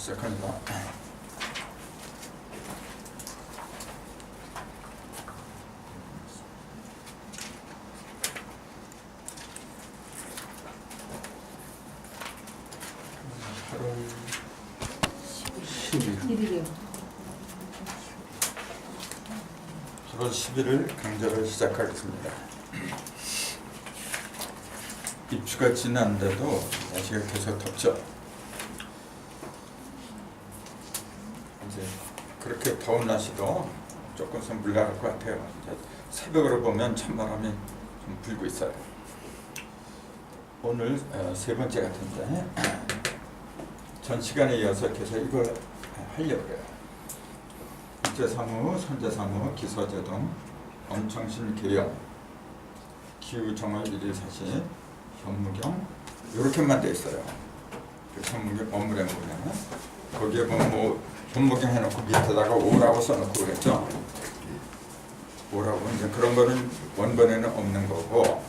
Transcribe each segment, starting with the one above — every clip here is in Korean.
시작합니다. 일이래요. 8월 11일 강좌를 시작하겠습니다. 입추가 지났는데도 날씨가 계속 덥죠. 이제 그렇게 더운 날씨도 조금씩 물러갈 것 같아요. 이제 새벽으로 보면 찬바람이 좀 불고 있어요. 오늘 세 번째 같은데 전 시간에 이어서 계속 이걸 하려고 해요. 국제사무, 선제사무, 기서제동, 엄청신 개영, 기후정월 1.1.4시, 현무경 이렇게만 돼 있어요. 그 현무경 업무량 보면 거기에 보면 뭐 현무경 해놓고 밑에다가 5라고 써놓고 그랬죠. 5라고 이제 그런 거는 원본에는 없는 거고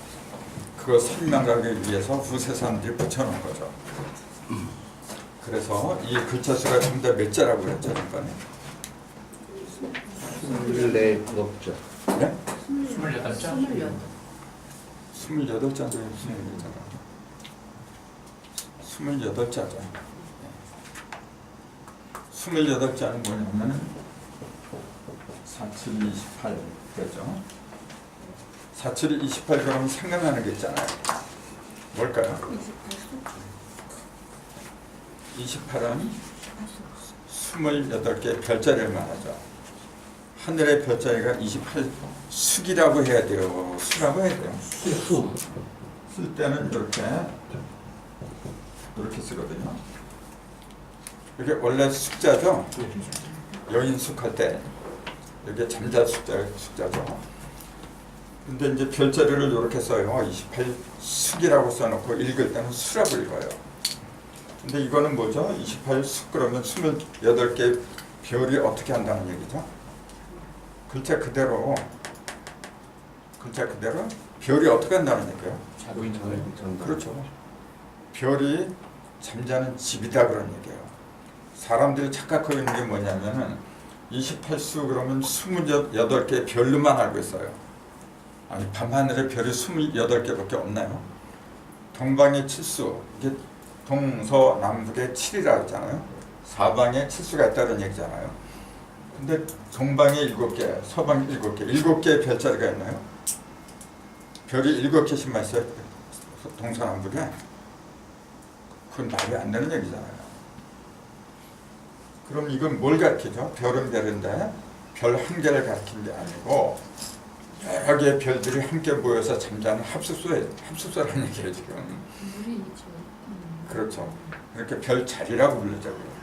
그거 설명하기 위해서 후세 사람들이 붙여놓은 거죠. 그래서 이 글자 수가 전부 다 몇 자라고 그랬죠, 이번에? 24 넘죠. 네? 28자? 28자죠. 28자죠. 28자는 뭐냐면 47, 28 그죠? 47, 28 그러면 생각나는 게 있잖아요. 뭘까요? 28은 28개의 별자리를 말하죠. 하늘의 별자리가 28숙이라고 해야 돼요. 수라고 해야 돼요. 쓸 때는 이렇게 쓰거든요. 이게 원래 숫자죠. 여인숙할 때 이게 잠자 숫자죠. 근데 이제 별자리를 이렇게 써요. 28숙이라고 써놓고 읽을 때는 수라고 읽어요. 근데 이거는 뭐죠? 28숙 그러면 28개 별이 어떻게 한다는 얘기죠? 글자 그대로 별이 어떻게 한다는 얘기예요? 그렇죠. 별이 잠자는 집이다 그런 얘기예요. 사람들이 착각하고 있는 게 뭐냐면은 28수 그러면 28개 별로만 알고 있어요. 아니 밤하늘에 별이 28개밖에 없나요? 동방의 7수 이게 동서남북의 7이라고 했잖아요. 사방에 7수가 있다는 얘기잖아요. 근데 동방에 7개, 서방에 7개, 7개의 별자리가 있나요? 별이 7개씩만 있어요. 동서남북에. 그건 말이 안 되는 얘기잖아요. 그럼 이건 뭘 가르치죠? 별은 별인데 별 한 개를 가르치는 게 아니고 여러 개의 별들이 함께 모여서 잠자는 합숙소라는 얘기예요 지금. 그렇죠. 이렇게 별 자리라고 부르자고요.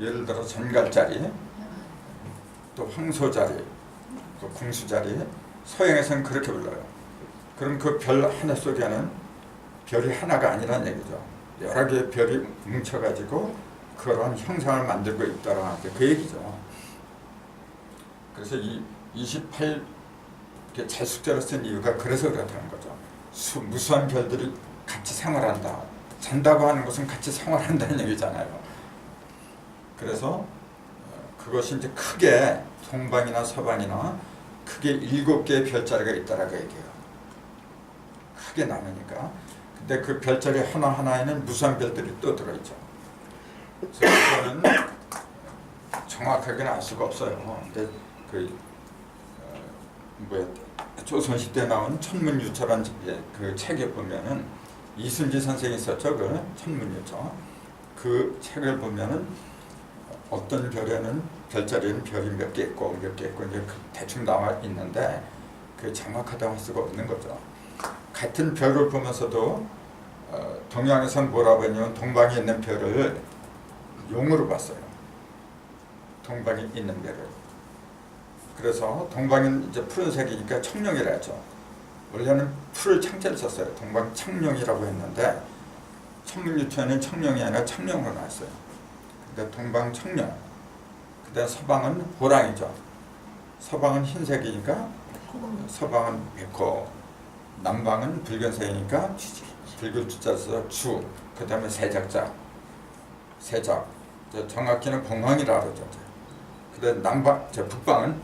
예를 들어 전갈자리, 또 황소자리, 또 궁수자리, 서양에서는 그렇게 불러요. 그럼 그 별 하나 속에는 별이 하나가 아니란 얘기죠. 여러 개의 별이 뭉쳐가지고 그런 형상을 만들고 있다라는 그 얘기죠. 그래서 이 28 자숙자로 쓴 이유가 그래서 그렇다는 거죠. 무수한 별들이 같이 생활한다. 잔다고 하는 것은 같이 생활한다는 얘기잖아요. 그래서 그것이 이제 크게 동방이나 서방이나 크게 7개의 별자리가 있다라고 얘기해요. 크게 나누니까. 근데 그 별자리 하나하나에는 무수한 별들이 또 들어있죠. 그래서 그거는 정확하게는 알 수가 없어요. 근데 조선시대에 나온 천문유처라는 그 책에 보면은 이순지 선생이 썼죠. 그 천문유처. 그 책을 보면은 어떤 별에는 별자리는 별이 몇 개 있고 몇 개 있고 이제 대충 나와 있는데 그 정확하다고 할 수가 없는 거죠. 같은 별을 보면서도 동양에서는 뭐라고 했냐면 동방에 있는 별을 용으로 봤어요. 동방에 있는 별을. 그래서 동방은 이제 푸른색이니까 청룡이라 했죠. 원래는 푸를 창자를 썼어요. 동방 청룡이라고 했는데 천문유처에는 청룡이 아니라 청룡으로 나왔어요. 근데 동방 청룡. 그다음 서방은 호랑이죠. 서방은 흰색이니까 서방은 백호. 남방은 붉은색이니까 붉은 주자 써서 주. 그다음에 세작자. 세작. 정확히는 공항이라 그러죠. 근데 북방은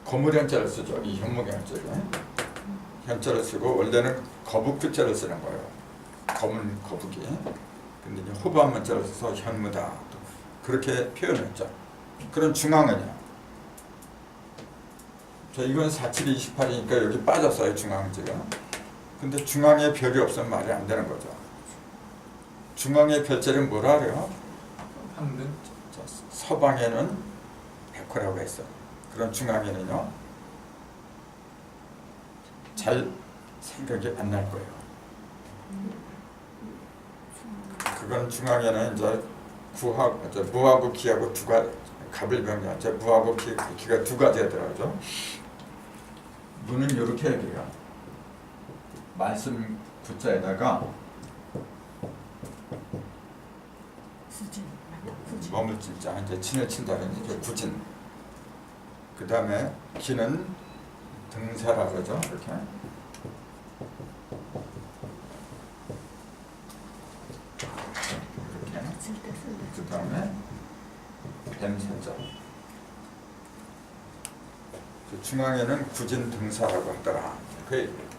거물 현자를 쓰죠. 이 현목 현자를. 현자를 쓰고 원래는 거북 글자를 쓰는 거예요. 검은 거북이. 근데 이제 호박 문자를 써서 현무다. 그렇게 표현했죠. 그런 중앙은요. 이건 4728이니까 여기 빠졌어요. 중앙지가. 근데 중앙에 별이 없으면 말이 안 되는 거죠. 중앙의 별자리는 뭐라 그래요? 황금. 서방에는 백호라고 했어요. 그런 중앙에는요. 잘 생각이 안 날 거예요. 그건 중앙에는 이제 무하고 기하고 두 가지, 갑일병자, 무하고 기가 두 가지가 들어가죠. 무는 이렇게 해드려요. 말씀 구자에다가 머물 진짜 이제 친을 친다는 이제 구진. 그 다음에 기는 등사라 그러죠. 이렇게. 그 다음에 뱀사자. 중앙에는 구진 등사라고 하더라. 그 얘기예요.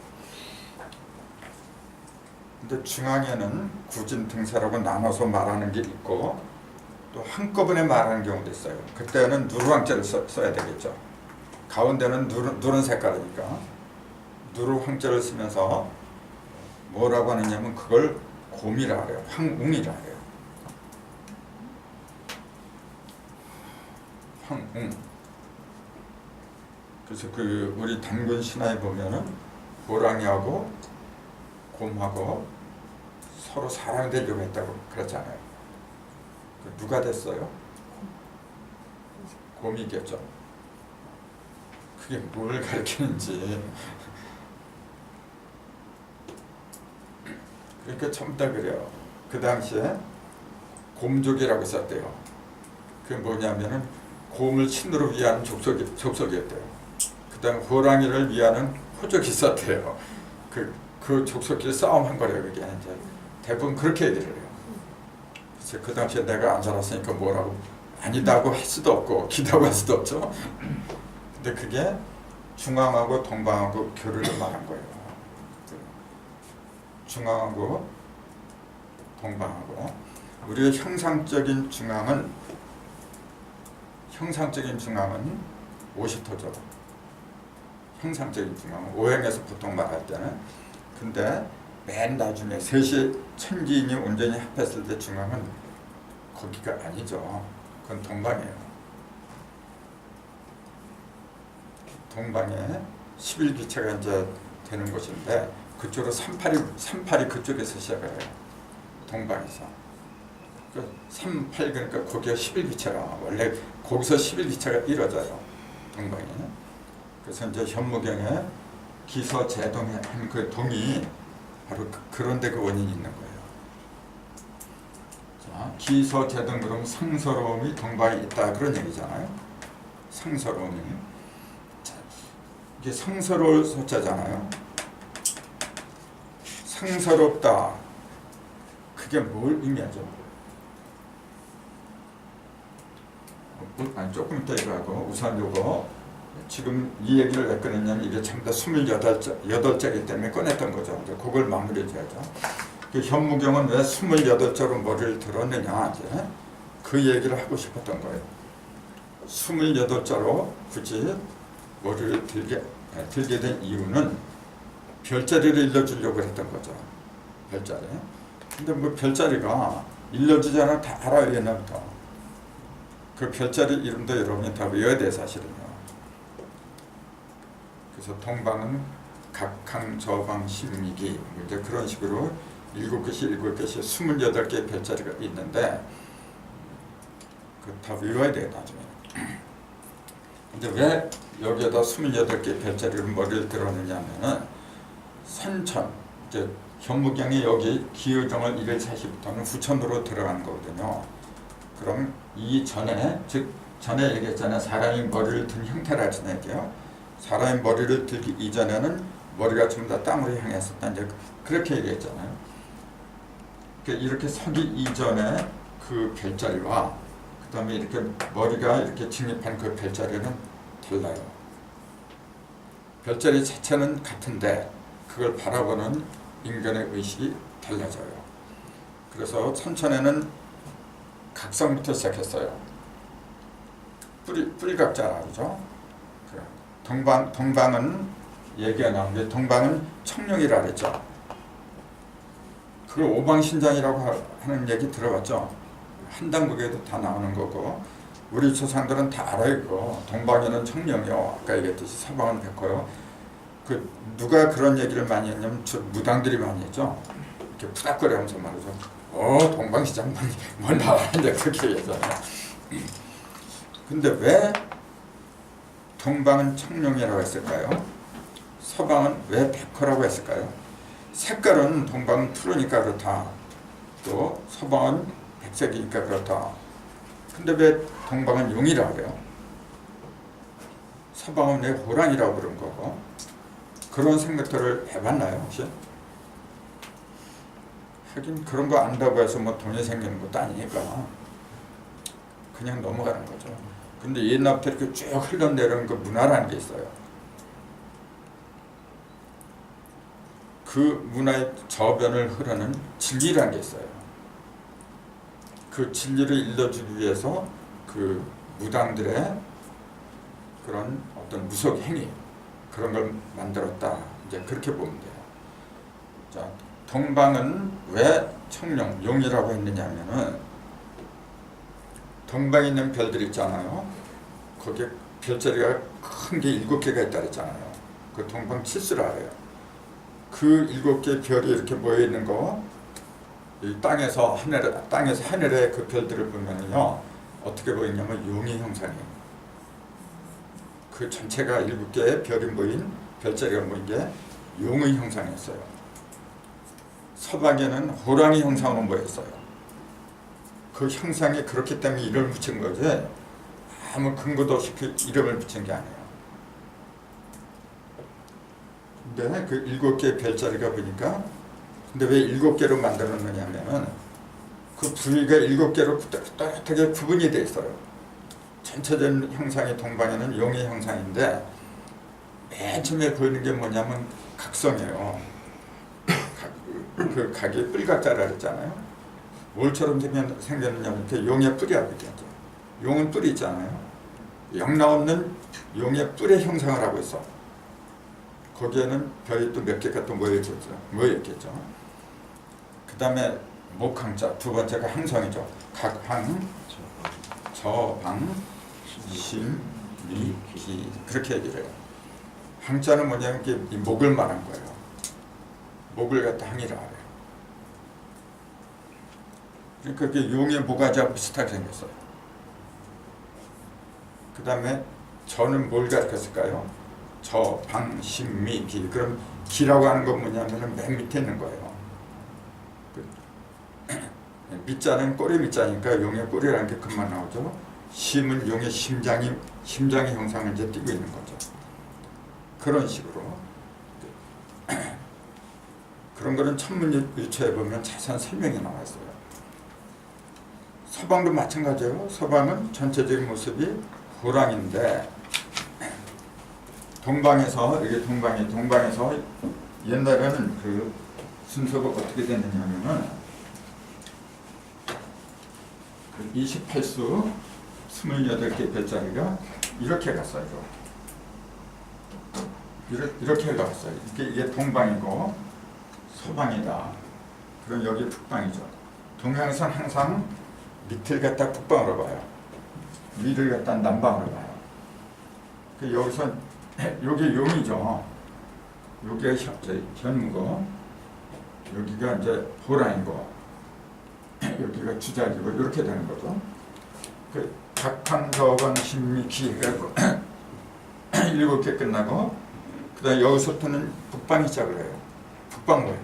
근데 중앙에는 구진 등사라고 나눠서 말하는 게 있고 또 한꺼번에 말하는 경우도 있어요. 그때는 누르황자를 써야 되겠죠. 가운데는 누른 색깔이니까 누르황자를 쓰면서 뭐라고 하느냐면 그걸 곰이라 그래요. 황웅이라 그래요. 황웅. 그래서 우리 단군 신화에 보면은 호랑이하고 곰하고 서로 사랑되려고 했다고 그랬잖아요. 누가 됐어요? 곰이겠죠. 그게 뭘 가르치는지. 그러니까 전부 다 그래요. 그 당시에 곰족이라고 썼대요. 그게 뭐냐면은 곰을 신으로 위하는 족속이었대요. 그 다음 호랑이를 위하는 호족이 있었대요. 그 족속끼리 싸움한 거래요. 그게 이제 대부분 그렇게 얘기를 해요. 그래서 그 당시에 내가 안 살았으니까 뭐라고 아니다고 할 수도 없고 기다고 할 수도 없죠. 근데 그게 중앙하고 동방하고 교류를 말한 거예요. 중앙하고 동방하고 우리의 형상적인 중앙은 50토죠. 형상적인 중앙은 오행에서 보통 말할 때는. 근데 맨 나중에 셋이 천지인이 온전히 합했을 때 중앙은 거기가 아니죠. 그건 동방이에요. 동방에 11기체가 이제 되는 곳인데 그쪽으로 38이 그쪽에서 시작을 해요. 동방에서. 38 그러니까 거기가 11기체가 원래 거기서 11기체가 이루어져요. 동방에. 그래서 이제 현무경에 기서제동에 한 그 동이 바로 그런데 그 원인이 있는 거예요. 자, 기서제동 그러면 상서로움이 동방에 있다 그런 얘기잖아요. 상서로움이. 자, 이게 상서로울 소자잖아요. 상서롭다. 그게 뭘 의미하죠? 조금 이따 이거 하고 우선 요거 지금 이 얘기를 왜 꺼냈냐면 이게 전부 다 28자이기 때문에 꺼냈던 거죠. 이제 그걸 마무리해 줘야죠. 그 현무경은 왜 28자로 머리를 들었느냐 이제 그 얘기를 하고 싶었던 거예요. 28자로 굳이 머리를 들게 된 이유는 별자리를 일러주려고 했던 거죠. 별자리. 근데 뭐 별자리가 일러주잖아. 다 알아야 옛날부터. 그 별자리 이름도 여러분이 다 외워야 돼 사실은요. 그래서 동방은 각항, 저방, 식미기 이제 그런 식으로 7개씩 28개의 별자리가 있는데 그 다 외워야 돼요 나중에. 근데 왜 여기에다 28개의 별자리를 머리를 들었느냐면은 선천 이제 현무경이 여기 기의정을 1일 40부터는 후천으로 들어가는 거거든요. 그럼 이 전에 즉 전에 얘기했잖아요. 사람이 머리를 든 형태라 했잖아요. 사람이 머리를 들기 이전에는 머리가 전부 다 땅으로 향했었다. 이제 그렇게 얘기했잖아요. 이렇게 서기 이전에 그 별자리와 그 다음에 이렇게 머리가 이렇게 직립한 그 별자리는 달라요. 별자리 자체는 같은데 그걸 바라보는 인간의 의식이 달라져요. 그래서 천천에는 각성부터 시작했어요. 뿌리각자라 그러죠. 동방은 얘기가 나온 게 동방은 청룡이라 그랬죠. 그걸 오방신장이라고 하는 얘기 들어봤죠. 한당국에도 다 나오는 거고 우리 조상들은 다 알아요. 그거. 동방에는 청룡이요. 아까 얘기했듯이 서방은 백호요. 그 누가 그런 얘기를 많이 했냐면 무당들이 많이 했죠. 이렇게 푸닥거리면서 말이죠. 동방신장 뭘 나왔는데 그렇게 얘기하잖아요. 근데 왜 동방은 청룡이라고 했을까요? 서방은 왜 백호라고 했을까요? 색깔은 동방은 푸르니까 그렇다. 또 서방은 백색이니까 그렇다. 근데 왜 동방은 용이라고 그래요? 서방은 왜 호랑이라고 그런 거고? 그런 생각들을 해봤나요 혹시? 하긴 그런 거 안다고 해서 뭐 돈이 생기는 것도 아니니까 그냥 넘어가는 거죠. 근데 옛날부터 이렇게 쭉 흘러내려오는 그 문화라는 게 있어요. 그 문화의 저변을 흐르는 진리라는 게 있어요. 그 진리를 일러주기 위해서 그 무당들의 그런 어떤 무속 행위 그런 걸 만들었다. 이제 그렇게 보면 돼요. 자, 동방은 왜 청룡, 용이라고 했느냐면은 동방에 있는 별들 있잖아요. 거기에 별자리가 큰 게 7개가 있다 그랬잖아요. 그 동방 칠수라 그래요. 그 7개의 별이 이렇게 모여 있는 거, 이 땅에서 하늘에 그 별들을 보면요, 어떻게 보이냐면 용의 형상이에요. 그 전체가 7개의 별이 모인 별자리가 모인 게 용의 형상이었어요. 서방에는 호랑이 형상으로 모였어요. 그 형상이 그렇기 때문에 이름을 붙인 거지 아무 근거도 없이 그 이름을 붙인 게 아니에요. 근데 그 7개의 별자리가 보니까 근데 왜 7개로 만들었느냐면 그 부위가 7개로 뚜렷하게 구분이 돼 있어요. 전체적인 형상이 동방에는 용의 형상인데 맨 처음에 보이는 게 뭐냐면 각성이에요. 그 각이 뿔각자라 그랬잖아요. 뭘처럼 생겼느냐면 이렇게 용의 뿔이라고 얘기하죠. 용은 뿔이 있잖아요. 영 나오는 용의 뿔의 형상을 하고 있어. 거기에는 별이 또 몇 개가 또 모여있겠죠. 그 다음에 목항자, 두 번째가 항성이죠. 각항, 저방, 심, 미, 기 그렇게 얘기를 해요. 항자는 뭐냐면 이 목을 말한 거예요. 목을 갖다 항이라 그래요. 그러니까 그게 용의 모가지하고 비슷하게 생겼어요. 그 다음에 저는 뭘 가르쳤을까요? 저, 방, 심, 미, 기. 그럼 기라고 하는 건 뭐냐면 맨 밑에 있는 거예요. 밑자는 꼬리 밑자니까 용의 꼬리라는 게 금방 나오죠. 심은 용의 심장의 형상을 이제 띠고 있는 거죠. 그런 식으로. 그런 거는 천문유초에 보면 자세한 설명이 나와 있어요. 서방도 마찬가지예요. 서방은 전체적인 모습이 호랑인데 동방에서 이게 동방에서 옛날에는 그 순서가 어떻게 됐느냐면은 28수 28개 별자리가 이렇게 갔어요. 이렇게 갔어요. 이게 동방이고 서방이다. 그럼 여기 북방이죠. 동양에서는 항상 밑을 갖다 북방으로 봐요. 위를 갖다 남방으로 봐요. 여기서 요게 용이죠. 요게 현무고 여기가 이제 호랑이고 여기가 주작이고 이렇게 되는 거죠. 그 각항저방 신미기 해가지고 7개 끝나고 그다음 여기서부터는 북방이 시작을 해요. 북방 뭐예요?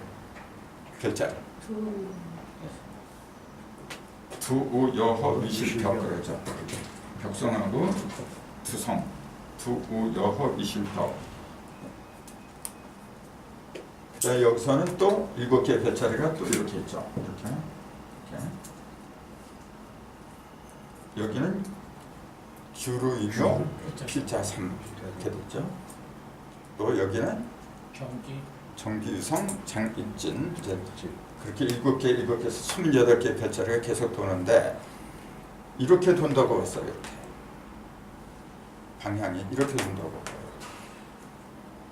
별자리. 두우 여허 위실벽 그러죠. 벽성하고 두성. 두우 여허 위실벽. 자, 여기서는 또 7개의 별자리가 또 이렇게 있죠. 이렇게. 여기는 규루이묘 피자 3 이렇게 됐죠. 또 여기는 정기유성 장입진 이제 그렇게 7개에서 28개 별자리가 계속 도는데 이렇게 돈다고 봤어요. 이렇게 방향이 이렇게 돈다고 봐요.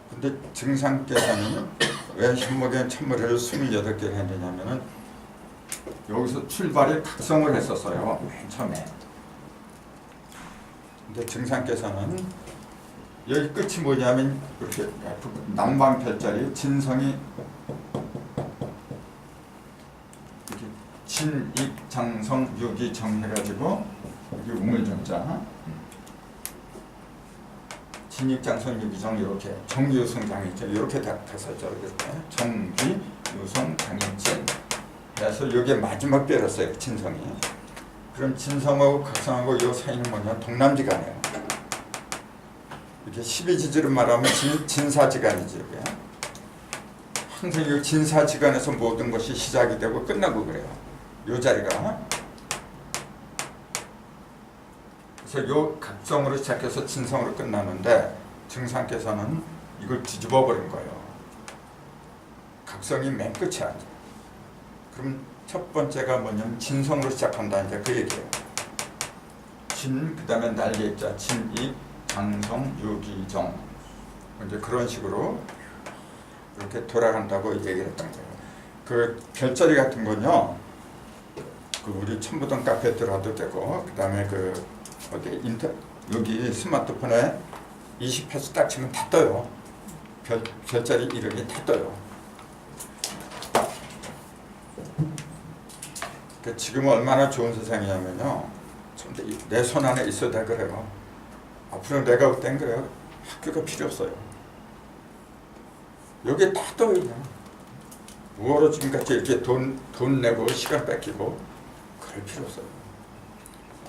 근데 증상계산은 왜 현목의 천무리를 28개를 했느냐면은 여기서 출발이 각성을 했었어요. 맨 처음에. 근데 증상계산은 여기 끝이 뭐냐면 이렇게 남방 별자리 진성이 이렇게 진익장성 유기정 해가지고 여기 우물정자 진익장성 유기정 이렇게 정유성장이죠. 이렇게 다 썼죠. 이렇게 정기 유성 장입진. 그래서 여기에 마지막 빼렸어요. 진성이. 그럼 진성하고 각성하고 이 사이는 뭐냐? 동남지간이에요. 이렇게 12지지를 말하면 진사지간이지. 이게. 항상 이 진사지간에서 모든 것이 시작이 되고 끝나고 그래요. 이 자리가. 그래서 이 각성으로 시작해서 진성으로 끝나는데 증상께서는 이걸 뒤집어 버린 거예요. 각성이 맨 끝이 아니에요. 그럼 첫 번째가 뭐냐면 진성으로 시작한다. 이제 그 얘기예요. 진, 그 다음에 날개자, 진익, 장성, 유기정. 이제 그런 식으로 이렇게 돌아간다고 얘기를 했던 거예요. 그 별자리 같은 건요, 그 우리 첨부동 카페에 들어와도 되고, 그 다음에 그 어디 여기 스마트폰에 20회수 딱 치면 다 떠요. 별자리 이름이 다 떠요. 지금 얼마나 좋은 세상이냐면요. 내 손 안에 있어도 다 그래요. 앞으로 내가 볼 땐 그래요. 학교가 필요 없어요. 여기에 다 떠요. 그냥. 뭐하러 지금까지 이렇게 돈 내고 시간 뺏기고 그럴 필요 없어요.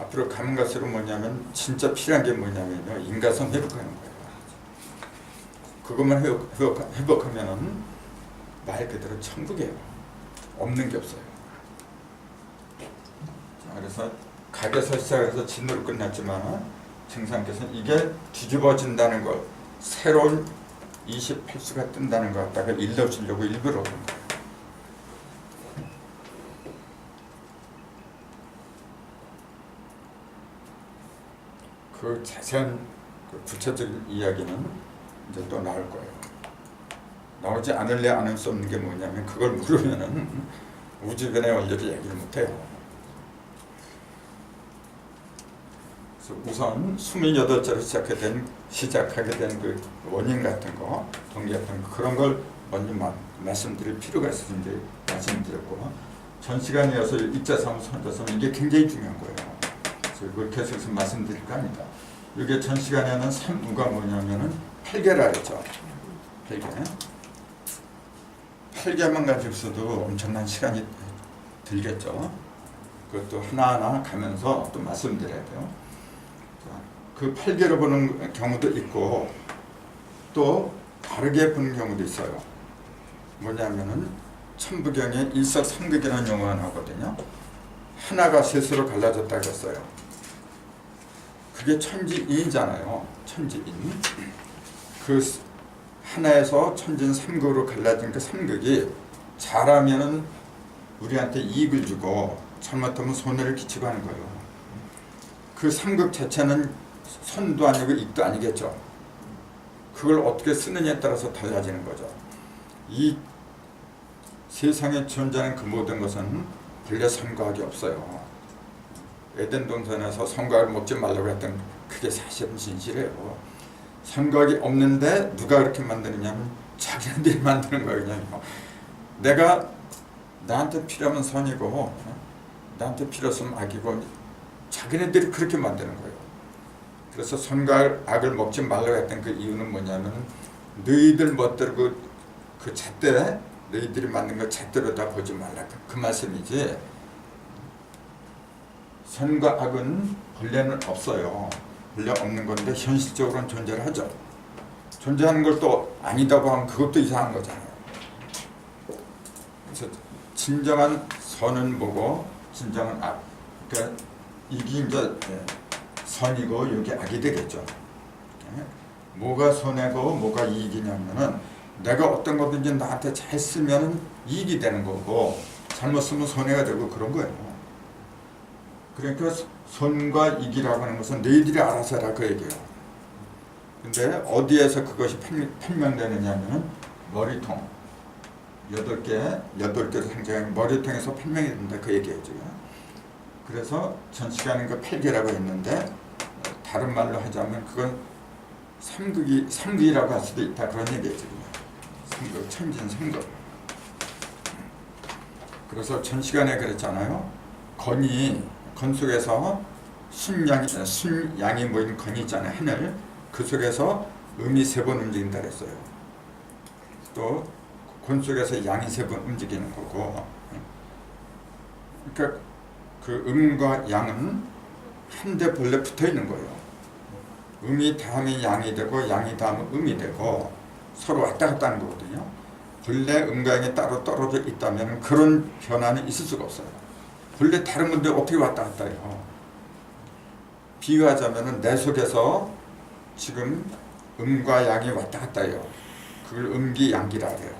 앞으로 가면 갈수록 뭐냐면 진짜 필요한 게 뭐냐면요. 인간성 회복하는 거예요. 그것만 회복하면은 말 그대로 천국이에요. 없는 게 없어요. 자, 그래서 각에서 시작해서 진으로 끝났지만 증상께서는 이게 뒤집어진다는 걸 새로운 28수가 뜬다는 것 갖다가 일러주려고 일부러 그런 거예요. 그 자세한 그 구체적인 이야기는 이제 또 나올 거예요. 나오지 않을래 안 할 수 없는 게 뭐냐면 그걸 물으면은 우주변의 원리를 얘기를 못해요. 그래서 우선 28자로 시작하게 된 그 원인 같은 거, 동기 같은 거 그런 걸 먼저 말씀드릴 필요가 있어서 이제 말씀드렸고 전 시간에 이어서 입자사무소 혼자서는 이게 굉장히 중요한 거예요. 그래서 이걸 계속해서 말씀드릴 거 아니다. 이게 전 시간에는 3우가 뭐냐면은 8개라 했죠. 8개. 8개만 가지고서도 엄청난 시간이 들겠죠. 그것도 하나하나 가면서 또 말씀드려야 돼요. 그 8개로 보는 경우도 있고 또 다르게 보는 경우도 있어요. 뭐냐면은 천부경에 일석삼극이라는 용어가 나오거든요. 하나가 셋으로 갈라졌다고 했어요. 그게 천지인이잖아요. 천지인. 그 하나에서 천진 삼극으로 갈라진 그 삼극이 잘하면은 우리한테 이익을 주고 잘못하면 손해를 끼치고 하는 거예요. 그 삼극 자체는 선도 아니고 익도 아니겠죠. 그걸 어떻게 쓰느냐에 따라서 달라지는 거죠. 이 세상에 존재하는 그 모든 것은 본래 선과학이 없어요. 에덴 동산에서 선과학을 먹지 말라고 했던 그게 사실은 진실이에요. 선과학이 없는데 누가 그렇게 만드느냐면 자기네들이 만드는 거거든요. 내가 나한테 필요하면 선이고 나한테 필요 없으면 악이고 자기네들이 그렇게 만드는 거예요. 그래서 선과 악을 먹지 말라고 했던 그 이유는 뭐냐면 너희들 멋대로 그 잣대 너희들이 만든 거 잣대로 다 보지 말라 그 말씀이지. 선과 악은 본래는 없어요. 본래 없는 건데 현실적으로는 존재를 하죠. 존재하는 걸 또 아니다고 하면 그것도 이상한 거잖아요. 그래서 진정한 선은 뭐고 진정한 악. 그러니까 이게 이제 선이고 여기 악이 되겠죠. 뭐가 손해고 뭐가 이익이냐면은 내가 어떤 거든지 나한테 잘 쓰면 이익이 되는 거고 잘못 쓰면 손해가 되고 그런 거예요. 그러니까 손과 이익이라고 하는 것은 너희들이 알아서 해라 그 얘기예요. 근데 어디에서 그것이 판명되느냐 하면은 머리통 8개로 상징하는 머리통에서 판명이 된다 그 얘기예요 지금. 그래서 전시가는 그 8개라고 했는데 다른 말로 하자면 그건 삼극이라고 할 수도 있다 그런 얘기예요 지금. 삼극, 천진 삼극. 그래서 전 시간에 그랬잖아요. 건 속에서 순양이 모인 건이 있잖아요. 하늘. 그 속에서 음이 3번 움직인다 그랬어요. 또 건 속에서 양이 3번 움직이는 거고. 그러니까 그 음과 양은 한데 본래 붙어 있는 거예요. 음이 다음에 양이 되고 양이 다음에 음이 되고 서로 왔다 갔다 하는 거거든요. 본래 음과 양이 따로 떨어져 있다면 그런 변화는 있을 수가 없어요. 본래 다른 건데 어떻게 왔다 갔다 해요. 비유하자면 내 속에서 지금 음과 양이 왔다 갔다 해요. 그걸 음기, 양기라 해요.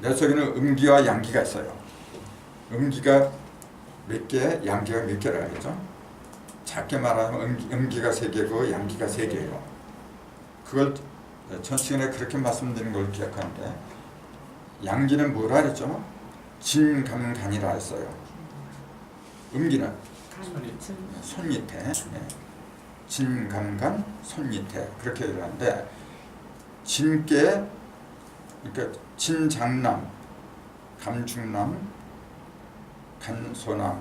내 속에는 음기와 양기가 있어요. 음기가 몇 개, 양기가 몇 개라 하죠. 작게 말하면 음기가 3개고 양기가 3개예요. 그걸 전 시간에 그렇게 말씀드린 걸 기억하는데 양기는 뭐라 그랬죠? 진감간이라 했어요. 음기는 손 밑에 진감간, 손 밑에 그렇게 얘기하는데 진께 그러니까 진장남, 감중남, 간소남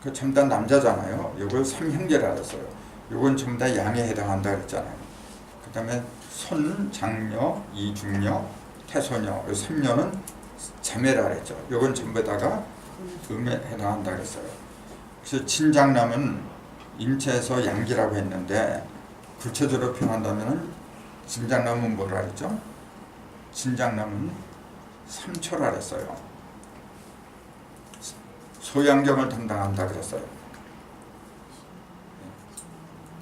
그 전부 다 남자잖아요. 이걸 3형제라 했어요. 이건 전부 다 양에 해당한다 그랬잖아요. 그 다음에 손, 장녀, 이중녀, 태소녀 이 3녀는 자매라 그랬죠. 이건 전부 다가 음에 해당한다 그랬어요. 그래서 진장남은 인체에서 양기라고 했는데 구체적으로 표현한다면 진장남은 뭐라 그랬죠? 진장남은 3초라 그랬어요. 소양경을 담당한다 그랬어요.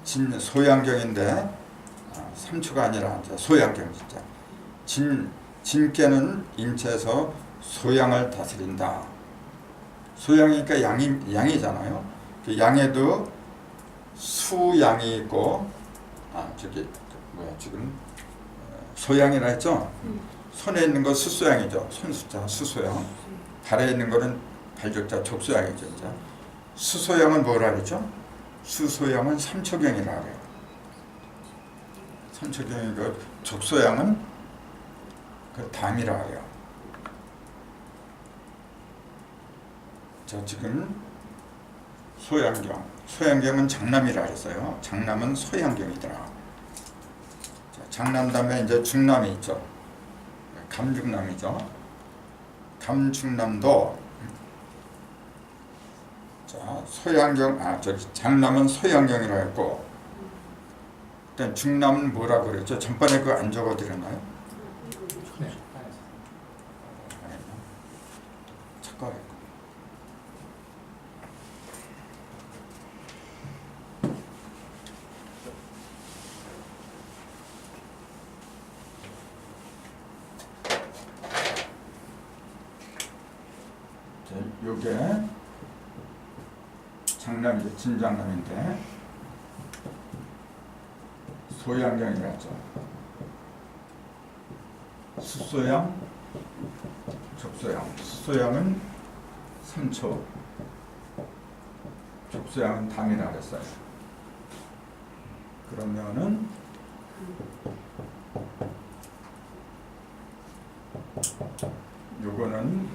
소양경인데 3초가 아니라 소양경 진짜. 진께는 인체에서 소양을 다스린다. 소양이니까 양이잖아요. 그 양에도 수양이 있고 지금 소양이라 했죠. 손에 있는 거 수소양이죠. 손수자 수소양. 발에 있는 거는 발적자 족소양이죠. 이제. 수소양은 뭐라 그랬죠? 수소양은 3초경이라 그래요. 3초경이고 족소양은 그 담이라 그래요. 자, 지금 소양경은 장남이라 했어요. 장남은 소양경이더라. 자, 장남 다음에 이제 중남이 있죠. 감중남이죠. 감중남도 자, 장남은 소양경이라 했고, 일단 중남은 뭐라고 그랬죠? 전번에 그거 안 적어드렸나요? 네. 착각했고. 요게 장남이죠. 진장남인데 소양경이라 했죠. 수소양, 족소양. 수소양은 3초, 족소양은 담이라 그랬어요. 그러면은 요거는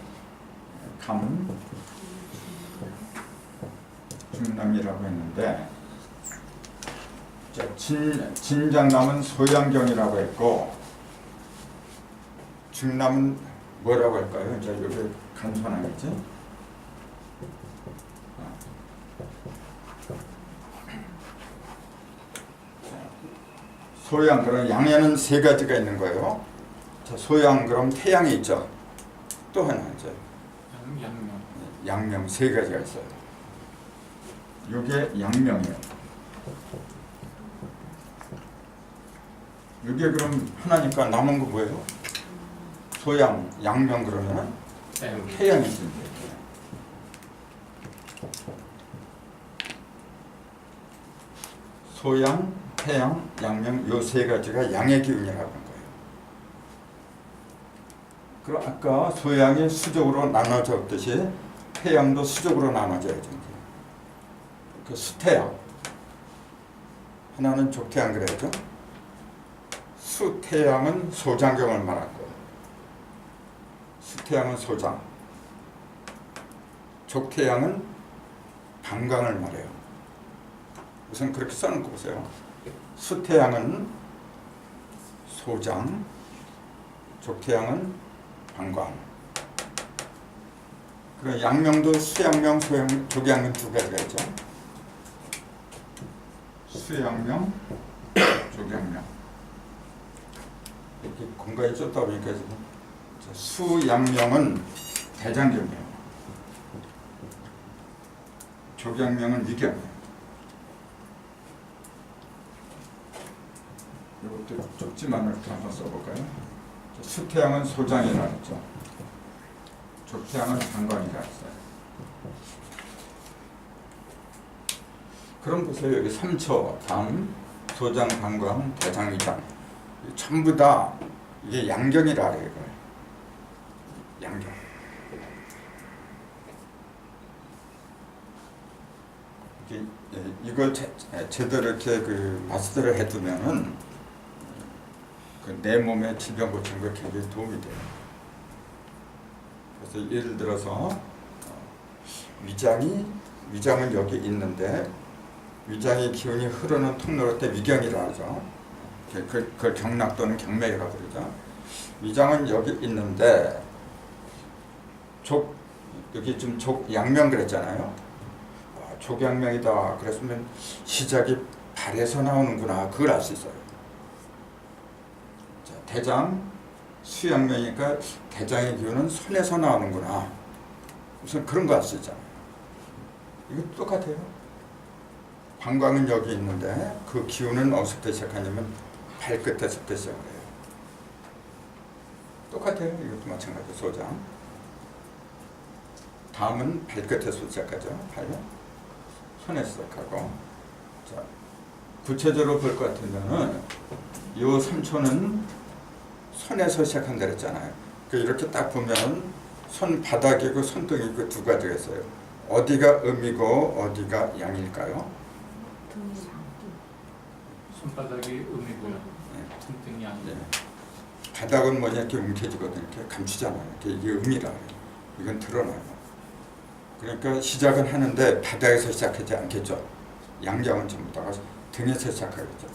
중남이라고 했는데 진장남은 소양경이라고 했고 중남은 뭐라고 할까요? 이제 여기 간소남이지. 소양 그럼 양에는 3가지가 있는 거예요. 자, 소양 그럼 태양이 있죠. 또 하나 이제 양명 3가지가 있어요. 이게 양명이에요. 이게 그럼 하나니까 남은 거 뭐예요? 소양, 양명 그러면은 태양이 있는데. 소양, 태양, 양명 요 세 가지가 양의 기운이라고 하는 거예요. 그럼 아까 소양이 수적으로 나눠졌듯이 태양도 수적으로 나눠져야죠. 그 수태양 하나는 족태양 그래야죠. 수태양은 소장경을 말하고 수태양은 소장, 족태양은 방광을 말해요. 우선 그렇게 써놓고 보세요. 수태양은 소장, 족태양은 방광. 그럼 양명도 수양명, 소양명, 족양명 두 가지가 있죠. 수양명, 족양명. 이렇게 공간이 좁다 보니까 수양명은 대장경이에요. 족양명은 위경이에요. 이것도 좁지만 이렇게 한번 써볼까요? 수태양은 소장이라 했죠. 족태양은 방광이라 했어요. 그럼 보세요. 여기 3초, 당, 소장, 방광, 대장, 위장 전부 다 이게 양경이라 해요. 양경. 이걸 제대로 이렇게 그 마스터를 해두면은 그 내 몸의 질병 고치는 거 굉장히 도움이 돼요. 그래서 예를 들어서 위장은 여기 있는데 위장의 기운이 흐르는 통로를 때 위경이라 하죠. 그걸 경락 또는 경맥이라고 그러죠. 위장은 여기 있는데 여기 좀 양명 그랬잖아요. 족양명이다 그랬으면 시작이 발에서 나오는구나 그걸 알 수 있어요. 자, 대장 수양명이니까 대장의 기운은 손에서 나오는구나. 우선 그런 거 알 수 있잖아요. 이거 똑같아요. 방광은 여기 있는데 그 기운은 어디서부터 시작하냐면 발끝에서부터 시작을 해요. 똑같아요. 이것도 마찬가지로 소장. 다음은 발끝에서 시작하죠. 발. 손에서 시작하고. 자, 구체적으로 볼 것 같으면은 이 3초는 손에서 시작한다 그랬잖아요. 이렇게 딱 보면 손바닥이고 손등이고 두 가지가 있어요. 어디가 음이고 어디가 양일까요? 손바닥이 음이고요. 손등이 양이요. 네. 바닥은 뭐냐 이렇게 움켜쥐거든요. 이렇게 감추잖아요. 이게 음이라 그래요. 이건 드러나요. 그러니까 시작은 하는데 바닥에서 시작하지 않겠죠. 양장은 전부 다가 등에서 시작하겠죠.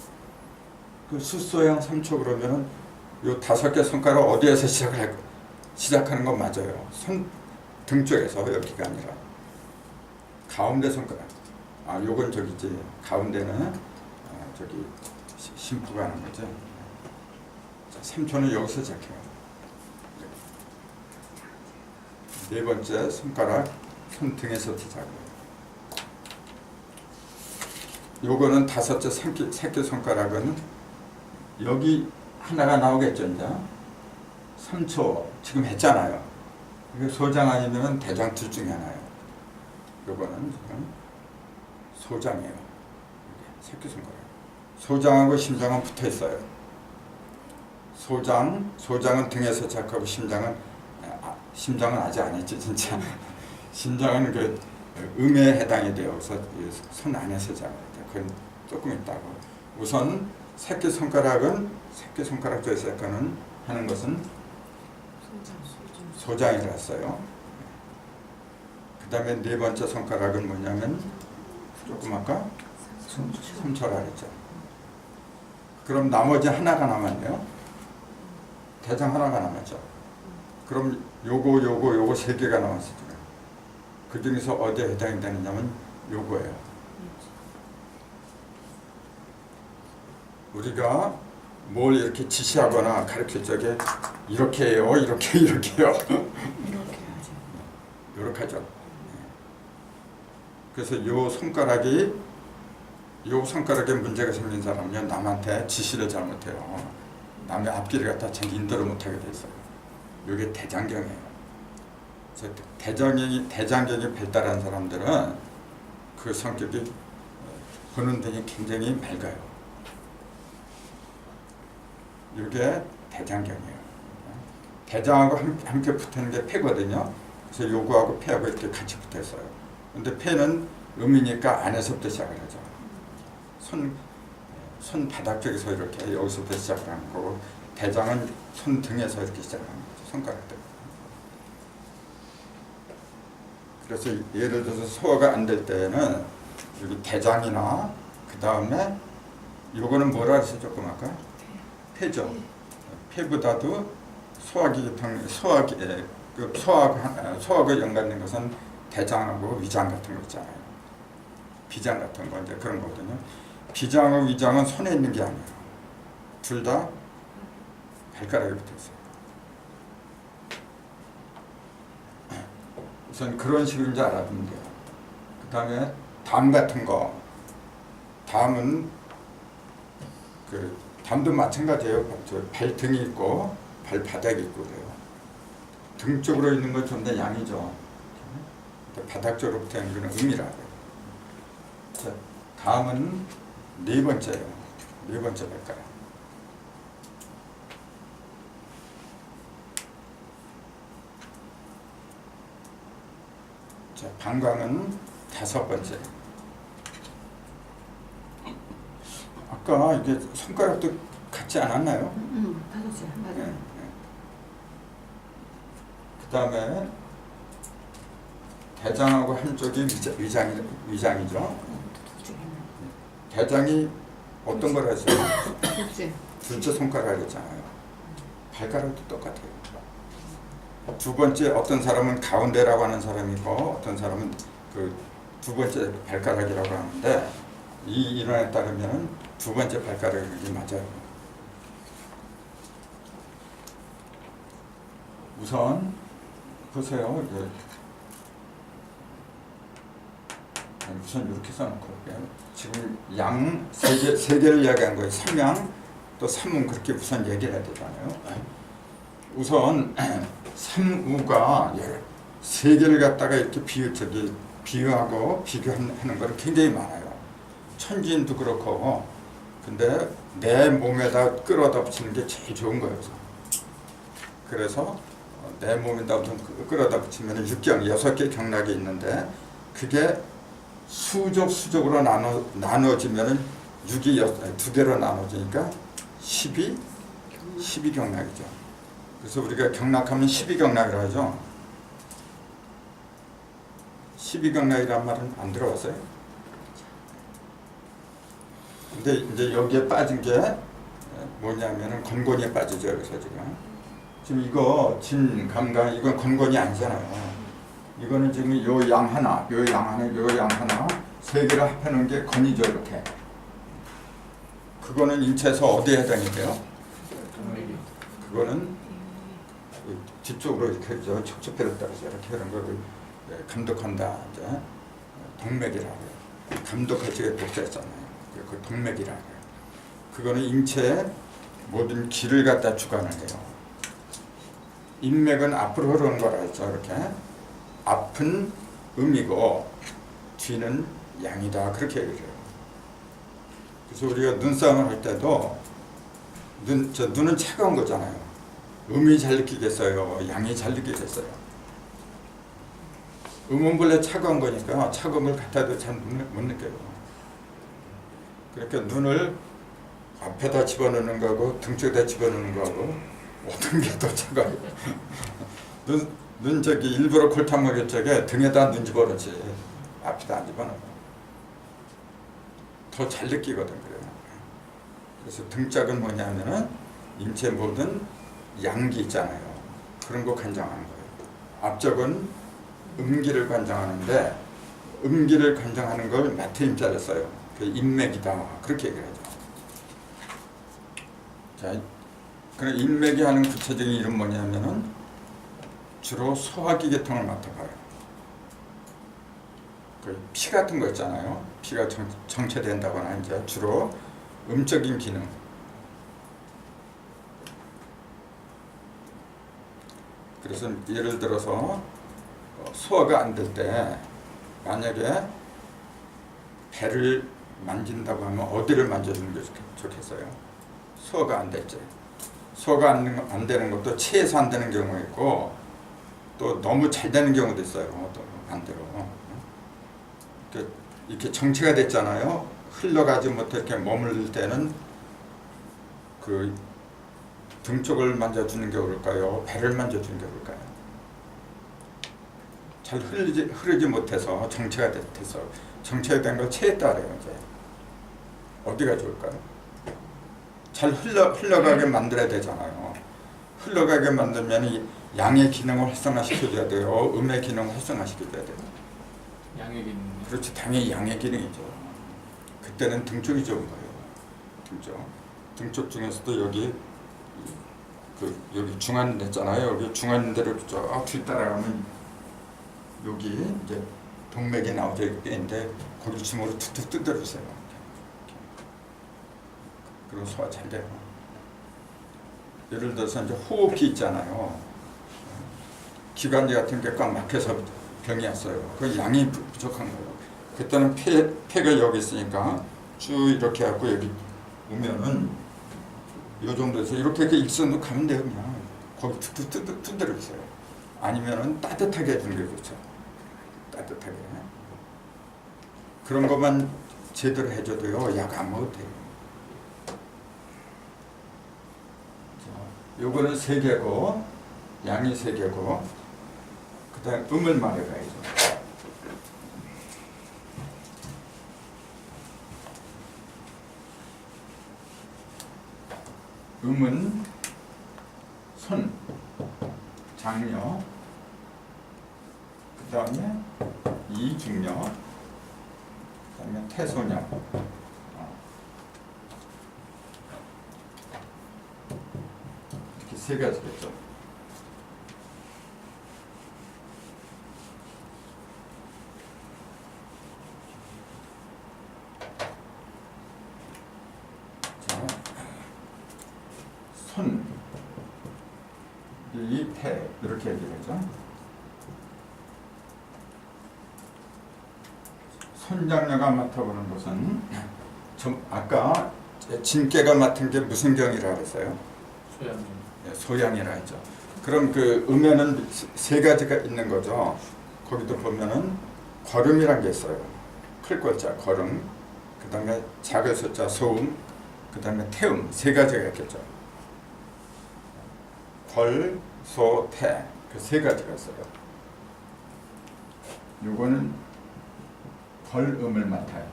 그 수소양 3초 그러면은 요 5개 손가락 어디에서 시작하는 건 맞아요. 등 쪽에서 여기가 아니라 가운데 손가락. 요건 저기지. 가운데는 저기 심부가 하는 거죠. 자, 3초는 여기서 시작해요. 네 번째 손가락 손등에서 시작해요. 요거는 5째 새끼 손가락은 여기 하나가 나오겠죠. 이제 3초 지금 했잖아요. 이게 소장 아니면 대장 둘 중에 하나예요. 요거는 지금 소장이에요. 새끼 손가락. 소장하고 심장은 붙어 있어요. 소장은 등에서 시작하고 심장은 아직 안 했지 진짜. 심장은 그 음에 해당이 돼요. 그래서 손 안에서 시작해요. 그건 조금 있다고. 우선 새끼손가락 쪽에서 하는 것은 소장이라 했어요. 그 다음에 네 번째 손가락은 뭐냐면 조금 아까 삼초라 했죠. 그럼 나머지 하나가 남았네요. 대장 하나가 남았죠. 그럼 요거 3개가 남았어요. 그 중에서 어디에 해당이 되느냐면 요거예요. 우리가 뭘 이렇게 지시하거나 가르칠 적에 이렇게 해요, 이렇게 해요. 이렇게 하죠. 그래서 요 손가락에 문제가 생긴 사람은 남한테 지시를 잘못해요. 남의 앞길을 갖다 잘 인도를 못하게 돼 있어요. 이게 대장경이에요. 그래서 대장경이 발달한 사람들은 그 성격이 보는 눈이 굉장히 맑아요. 이게 대장경이에요. 대장하고 함께 붙는 게 폐거든요. 그래서 요거하고 폐하고 이렇게 같이 붙어 있어요. 근데 폐는 음이니까 안에서부터 시작을 하죠. 손 바닥 쪽에서 이렇게 여기서부터 시작을 하는 거고, 대장은 손 등에서 이렇게 시작하는 거죠. 손가락 등. 그래서 예를 들어서 소화가 안 될 때는 여기 대장이나 그 다음에 요거는 뭐라 그랬어 조금 아까? 폐죠. 폐보다도 소화하고 연관된 것은 대장하고 위장 같은 거 있잖아요. 비장 같은 거 이제 그런 거거든요. 비장하고 위장은 손에 있는 게 아니에요. 둘 다 발가락에 붙어 있어요. 우선 그런 식으로 알아두면 돼요. 그 다음에 담 같은 거, 담은 담도 마찬가지예요. 발등이 있고 발바닥이 있고 그래요. 등 쪽으로 있는 건 좀 더 양이죠. 바닥 쪽으로 붙어 있는 건 음이라고. 자, 다음은 네 번째예요. 네 번째 발가락. 자, 방광은 다섯 번째. 아까 이게 손가락도 같지 않았나요? 다섯째 맞아요. 네. 그 다음에 대장하고 한쪽이 위장이죠. 대장이 어떤 걸 했어요? 둘째 손가락 했잖아요. 발가락도 똑같아요. 두 번째 어떤 사람은 가운데라고 하는 사람이고 어떤 사람은 그 두 번째 발가락이라고 하는데 이 이론에 따르면 두 번째 발가락이 맞아요. 우선 보세요. 우선 이렇게 써놓고 지금 양 세 개를 이야기한 거예요. 삼양 또 삼운 그렇게 우선 얘기를 해야 되잖아요. 우선 삼우가 세 개를 갖다가 이렇게 비유하고 비교하는 거는 굉장히 많아요. 천지인도 그렇고, 근데 내 몸에다 끌어다 붙이는 게 제일 좋은 거예요. 그래서 내 몸에다 끌어다 붙이면 육경 6개 경락이 있는데 그게 수적으로 나눠지면 6이 2개로 나눠지니까 12경락이죠. 그래서 우리가 경락하면 12경락이라고 하죠. 12경락이란 말은 안 들어봤어요? 근데 이제 여기에 빠진 게 뭐냐면은 건곤이에 빠지죠. 그래서 지금 이거 진, 감각 이건 건곤이 아니잖아요. 이거는 지금 요 양 하나, 요 양 하나 세 개를 합해놓은 게 건이죠. 이렇게. 그거는 인체에서 어디에 해당이 돼요? 그거는 뒤쪽으로 이렇게 척추뼈를 따라서 이렇게 하는 거를 감독한다. 이제 동맥이라고 해요. 감독하지가 독자잖아요. 그 동맥이라고 해요. 그거는 인체의 모든 기를 갖다 주관을 해요. 인맥은 앞으로 흐르는 거라 했죠. 이렇게 앞은 음이고 뒤는 양이다. 그렇게 얘기해요. 그래서 우리가 눈싸움을 할 때도 눈은 차가운 거잖아요. 음이 잘 느끼겠어요? 양이 잘 느끼겠어요? 음은 원래 차가운 거니까 차가운 걸 갖다도 잘 못 느껴요. 그러니까 눈을 앞에다 집어넣는 거하고 등 쪽에다 집어넣는 거하고 어떤 게 더 차가워요? 눈 일부러 골탕 먹일 적에 등에다 눈 집어넣지 앞에다 안 집어넣어. 더 잘 느끼거든. 그래요. 그래서 등짝은 뭐냐면은 인체 모든 양기 있잖아요. 그런 거 관장하는 거예요. 앞쪽은 음기를 관장하는데 음기를 관장하는 걸 마태임자를 써요. 그 인맥이다. 그렇게 얘기를 하죠. 자, 그럼 인맥이 하는 구체적인 이름 뭐냐면은 주로 소화기 계통을 맡아봐요. 그 피 같은 거 있잖아요. 피가 정체된다거나 이제 주로 음적인 기능. 그래서 예를 들어서 소화가 안 될 때 만약에 배를 만진다고 하면 어디를 만져주는 게 좋겠어요? 소화가 안 될 때. 소화가 안 되는 것도 체해서 안 되는 경우가 있고 또 너무 잘 되는 경우도 있어요. 또 반대로. 이렇게 정체가 됐잖아요. 흘러가지 못해 이렇게 머물 때는 그 등 쪽을 만져주는 게 옳을까요? 배를 만져주는 게 옳을까요? 잘 흐르지 못해서 정체가 됐어. 정체가 된 걸 체했다 그래요. 이제 어디가 좋을까요? 잘 흘러가게 만들어야 되잖아요. 흘러가게 만들면 양의 기능을 활성화시켜줘야 돼요. 음의 기능을 활성화시켜줘야 돼요. 양의 기능. 그렇지, 당연히 양의 기능이죠. 그때는 등 쪽이 좋은 거예요. 등 쪽. 등 쪽 중에서도 여기 중안대 있잖아요. 여기 중안대를 쭉 뒤따라가면 여기 이제 동맥이 나오죠. 이때 거기 주먹으로 툭툭 뜯어주세요. 그리고 소화 잘 돼요. 예를 들어서 이제 호흡기 있잖아요. 기관지 같은 게 꽉 막혀서 병이 왔어요. 그 양이 부족한 거예요. 그때는 폐가 여기 있으니까 쭉 이렇게 해갖고 여기 오면은 이 정도에서 이렇게 일선으로 가면 돼요. 그냥 거기 툭툭 두드려주세요. 아니면은 따뜻하게 해주는 게 좋죠. 따뜻하게. 그런 것만 제대로 해줘도요. 약 안 먹어도 돼요. 요거는 3개고 양이 3개고 그 다음에 음을 말해가야죠. 음은 손, 장녀, 그 다음에 이중녀, 그 다음에 태소녀. 이렇게 3가지겠죠. 손, 이 폐 이렇게 얘기하죠. 손장녀가 맡아보는 것은 아까 진께가 맡은 게 무슨 경이라 그랬어요? 소양. 네, 소양이라 했죠. 그럼 그 음에는 3가지가 있는 거죠. 거기도 보면은 걸음이란 게 있어요. 클 걸자 걸음, 그 다음에 작을 소자 소음, 그 다음에 태음 3가지가 있겠죠. 걸, 소, 태 그 3가지가 있어요. 요거는 걸음을 맡아요.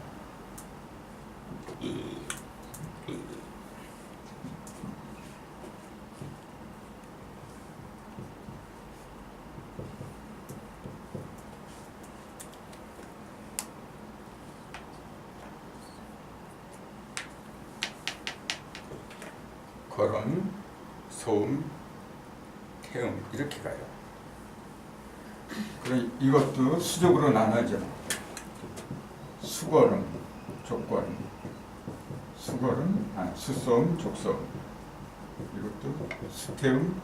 걸음, 소음, 태음 이렇게 가요. 그럼 이것도 수적으로 나눠져. 수걸음, 족걸음, 수소음, 족소음. 이것도 수태음,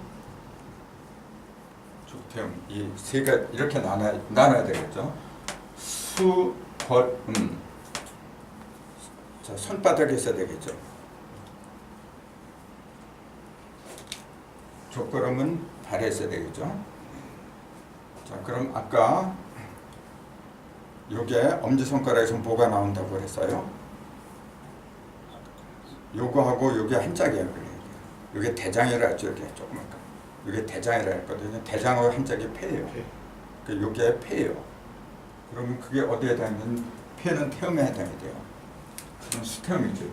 족태음. 이 3가지 이렇게 나눠야 되겠죠. 수걸음. 자, 손바닥에 있어야 되겠죠. 족걸음은 발에 있어야 되겠죠. 자, 그럼 아까 요게 엄지손가락에서 뭐가 나온다고 그랬어요? 요거하고 요게 한 짝이에요. 요게 대장이라 했죠. 요게 조그만 거. 요게 대장이라 했거든요. 대장하고 한 짝이 폐예요. 요게 폐예요. 그러면 그게 어디에 해당하면 폐는 태음에 해당이 돼요. 그럼 수태음이죠. 요게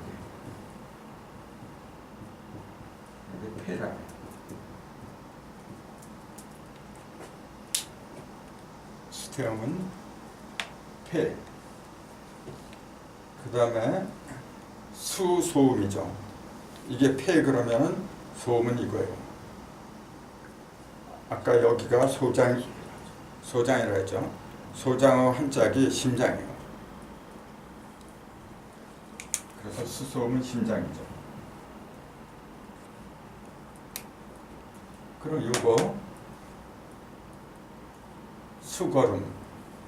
폐라 해요. 수태음은 폐. 그 다음에 수소음이죠. 이게 폐 그러면은 소음은 이거예요. 아까 여기가 소장이라 했죠. 소장어 한짝이 심장이에요. 그래서 수소음은 심장이죠. 그럼 이거 수거름.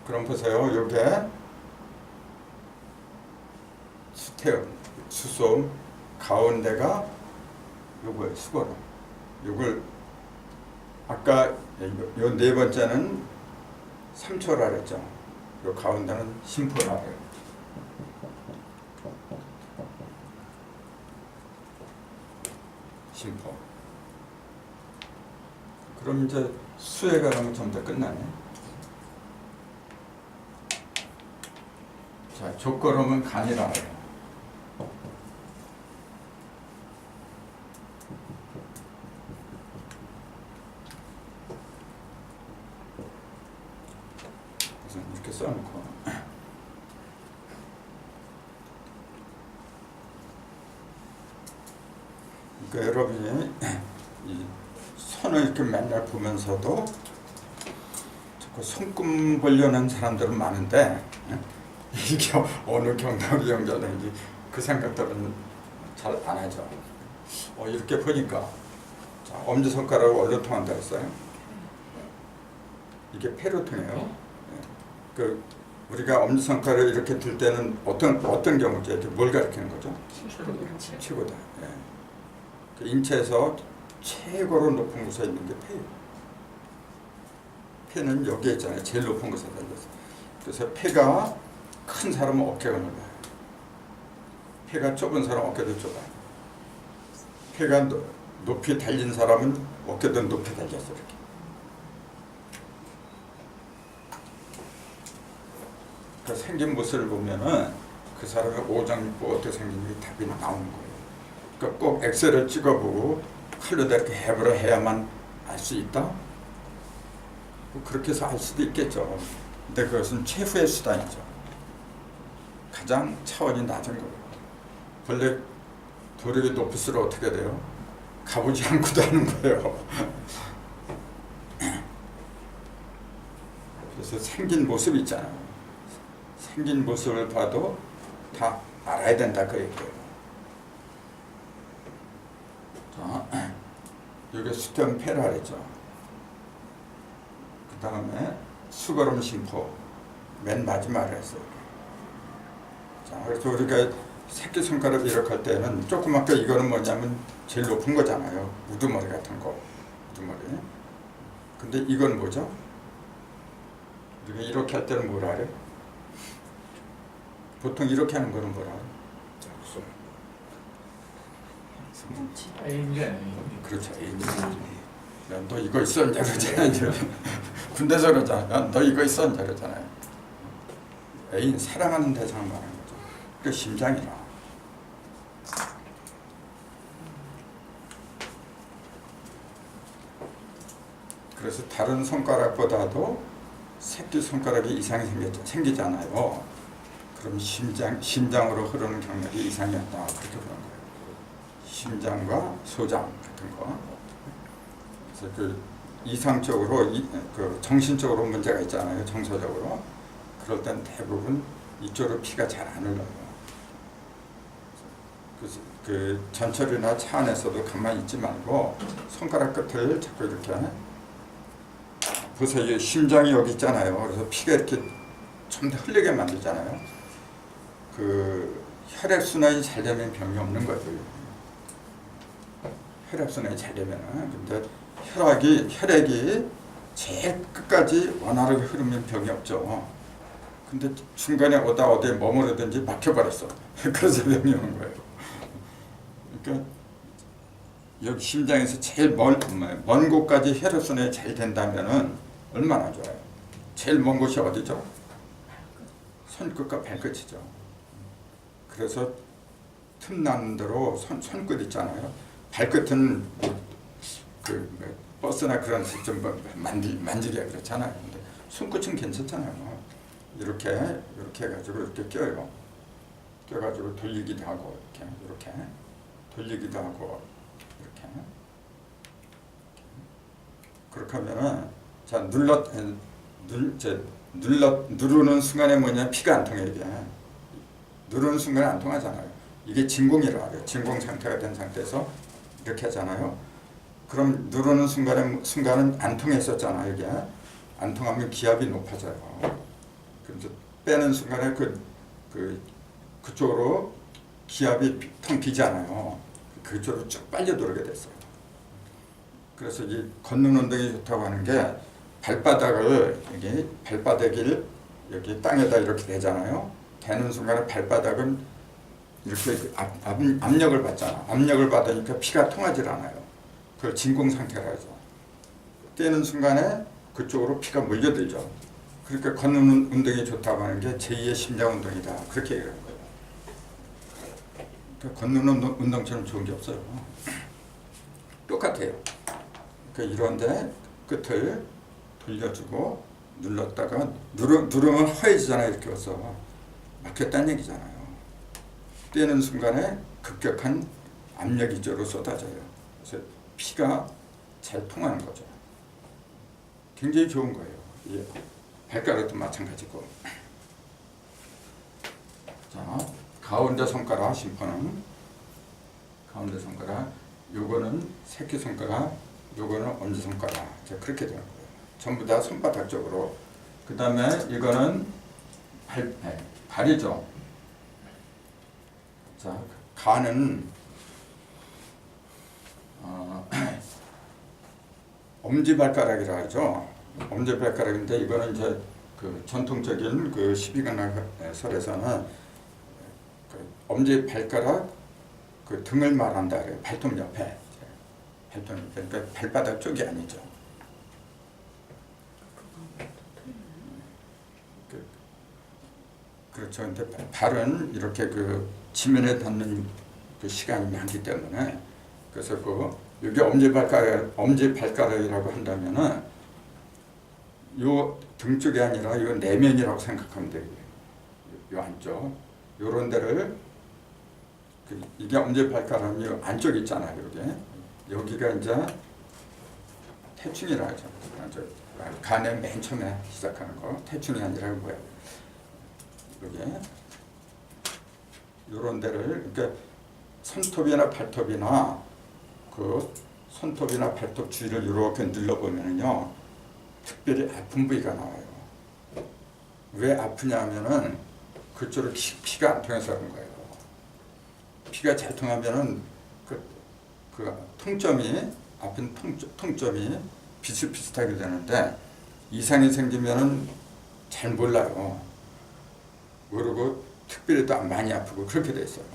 그럼 보세요. 요게 수태음, 수소음, 가운데가 요거예요. 수거름. 요걸 아까 요 네 번째는 3초라 그랬죠. 요 가운데는 심포라 그래요. 심포. 그럼 이제 수에 관하면 전부 다 끝나네. 자, 족거름은 간이라 해요. 그래서 이렇게 써놓고 그러니까 여러분이 이 선을 이렇게 맨날 보면서도 자꾸 손금 보려는 사람들은 많은데 이게 어느 경력이 연결된지 그 생각들은 잘 안 하죠. 이렇게 보니까 자, 엄지손가락을 어디로 통한다 했어요? 이게 폐로 통해요. 그 우리가 엄지손가락을 이렇게 들 때는 어떤 경우죠? 뭘 가리키는 거죠? 최고다. 예. 그 인체에서 최고로 높은 곳에 있는 게 폐예요. 폐는 여기에 있잖아요. 제일 높은 곳에 달려서. 그래서 폐가 큰 사람은 어깨가 넓어요. 폐가 좁은 사람은 어깨도 좁아요. 폐가 높이 달린 사람은 어깨도 높이 달렸어 이렇게. 그 생긴 모습을 보면은 그 사람의 오장육부 어떻게 생긴지 답이 나오는 거예요. 그러니까 꼭 엑스를 찍어보고 칼로 이렇게 해보라 해야만 알 수 있다? 뭐 그렇게 해서 알 수도 있겠죠. 근데 그것은 최후의 수단이죠. 가장 차원이 낮은 거예요. 원래 도력이 높을수록 어떻게 돼요? 가보지 않고도 하는 거예요. 그래서 생긴 모습 있잖아요. 생긴 모습을 봐도 다 알아야 된다 그 얘기예요. 자, 이게 수태음 폐라 그랬죠. 그 다음에 수거름 심포 맨 마지막에 했어요. 자, 그래서 우리가 새끼손가락 이렇게 할 때는 조그맣게 이거는 뭐냐면 제일 높은 거잖아요. 우두머리 같은 거. 우두머리. 근데 이건 뭐죠? 우리가 이렇게 할 때는 뭐라 그래? 보통 이렇게 하는 거는 뭐라 그래? A인데 그렇죠. 너 이거 있었냐 그러잖아요. 군대에서 그러잖아. 너 이거 있었냐 그러잖아요. 애인 사랑하는 대상을 말하는 거죠. 그 심장이라. 그래서 다른 손가락보다도 새끼 손가락이 이상이 생기잖아요. 그럼 심장으로 흐르는 경력이 이상이었다. 그렇게 보는 거예요. 심장과 소장 같은 거. 그래서 그 이상적으로 그 정신적으로 문제가 있잖아요. 정서적으로. 그럴 땐 대부분 이쪽으로 피가 잘 안 흘러요. 그 전철이나 차 안에서도 가만히 있지 말고 손가락 끝을 자꾸 이렇게 보세요. 심장이 여기 있잖아요. 그래서 피가 이렇게 좀 더 흘리게 만들잖아요. 그 혈액순환이 잘 되면 병이 없는 거예요. 혈액순환이 잘 되면은. 근데 혈액이 제일 끝까지 원활하게 흐르면 병이 없죠. 근데 중간에 어디에 머무르든지 막혀버렸어. 그래서 병이 오는 거예요. 그러니까 여기 심장에서 제일 먼 곳까지 혈액순환이 잘 된다면은 얼마나 좋아요. 제일 먼 곳이 어디죠? 손끝과 발끝이죠. 그래서 틈나는 대로 손끝 있잖아요. 발끝은 버스나 그런 좀 만지기가 그렇잖아요. 근데 손끝은 괜찮잖아요. 이렇게 해가지고 이렇게 껴요. 껴가지고 돌리기도 하고 이렇게 돌리기도 하고 이렇게. 그렇게 하면은 자 누르는 순간에 뭐냐 피가 안 통해 이게. 누르는 순간에 안 통하잖아요. 이게 진공이라고 해요. 진공 상태가 된 상태에서 이렇게 하잖아요. 그럼 누르는 순간은 안 통했었잖아요. 이게 안 통하면 기압이 높아져요. 그래서 빼는 순간에 그쪽으로 기압이 텅 비지 않아요. 그쪽으로 쭉 빨려 들어오게 됐어요. 그래서 이 걷는 운동이 좋다고 하는 게 발바닥을 발바닥을 여기 땅에다 이렇게 대잖아요. 대는 순간에 발바닥은 이렇게 압력을 받잖아. 압력을 받으니까 피가 통하지 않아요. 그걸 진공 상태라 하죠. 떼는 순간에 그쪽으로 피가 몰려들죠. 그러니까 걷는 운동이 좋다고 하는 게 제2의 심장 운동이다. 그렇게 얘기하는 거예요. 그러니까 걷는 운동처럼 좋은 게 없어요. 똑같아요. 그러니까 이런데 끝을 돌려주고 눌렀다가 누르면 허해지잖아요. 이렇게 와서 막혔다는 얘기잖아요. 떼는 순간에 급격한 압력이 이쪽으로 쏟아져요. 그래서 피가 잘 통하는 거죠. 굉장히 좋은 거예요. 이 발가락도 마찬가지고. 자, 가운데 손가락 심포는 가운데 손가락, 요거는 새끼 손가락, 요거는 엄지 손가락. 자, 그렇게 되는 거예요. 전부 다 손바닥 쪽으로. 그 다음에 이거는 발이죠. 자, 가는 엄지발가락이라 하죠. 엄지발가락인데 이거는 이제 그 전통적인 그 시비간설에서는 그 엄지발가락 그 등을 말한다 그래요. 발톱 옆에. 발톱 옆에. 그러니까 발바닥 쪽이 아니죠. 그렇죠. 근데 발은 이렇게 그 지면에 닿는 그 시간이 많기 때문에 그래서 여기 엄지발가락이라고 한다면은 요 등 쪽이 아니라 요 내면이라고 생각하면 돼요. 요 안쪽 요런 데를 이게 엄지발가락이 안쪽에 있잖아요. 여기가 이제 태충이라 하죠. 간의 맨 처음에 시작하는 거 태충이 아니라 뭐야? 여기 요런 데를 그러니까 손톱이나 발톱이나 그 손톱이나 발톱 주위를 이렇게 눌러보면요 특별히 아픈 부위가 나와요. 왜 아프냐면은 그쪽으로 피가 안 통해서 그런 거예요. 피가 잘 통하면은 그 통점이 아픈 통점이 비슷비슷하게 되는데 이상이 생기면은 잘 몰라요. 모르고 특별히 또 많이 아프고 그렇게 돼 있어요.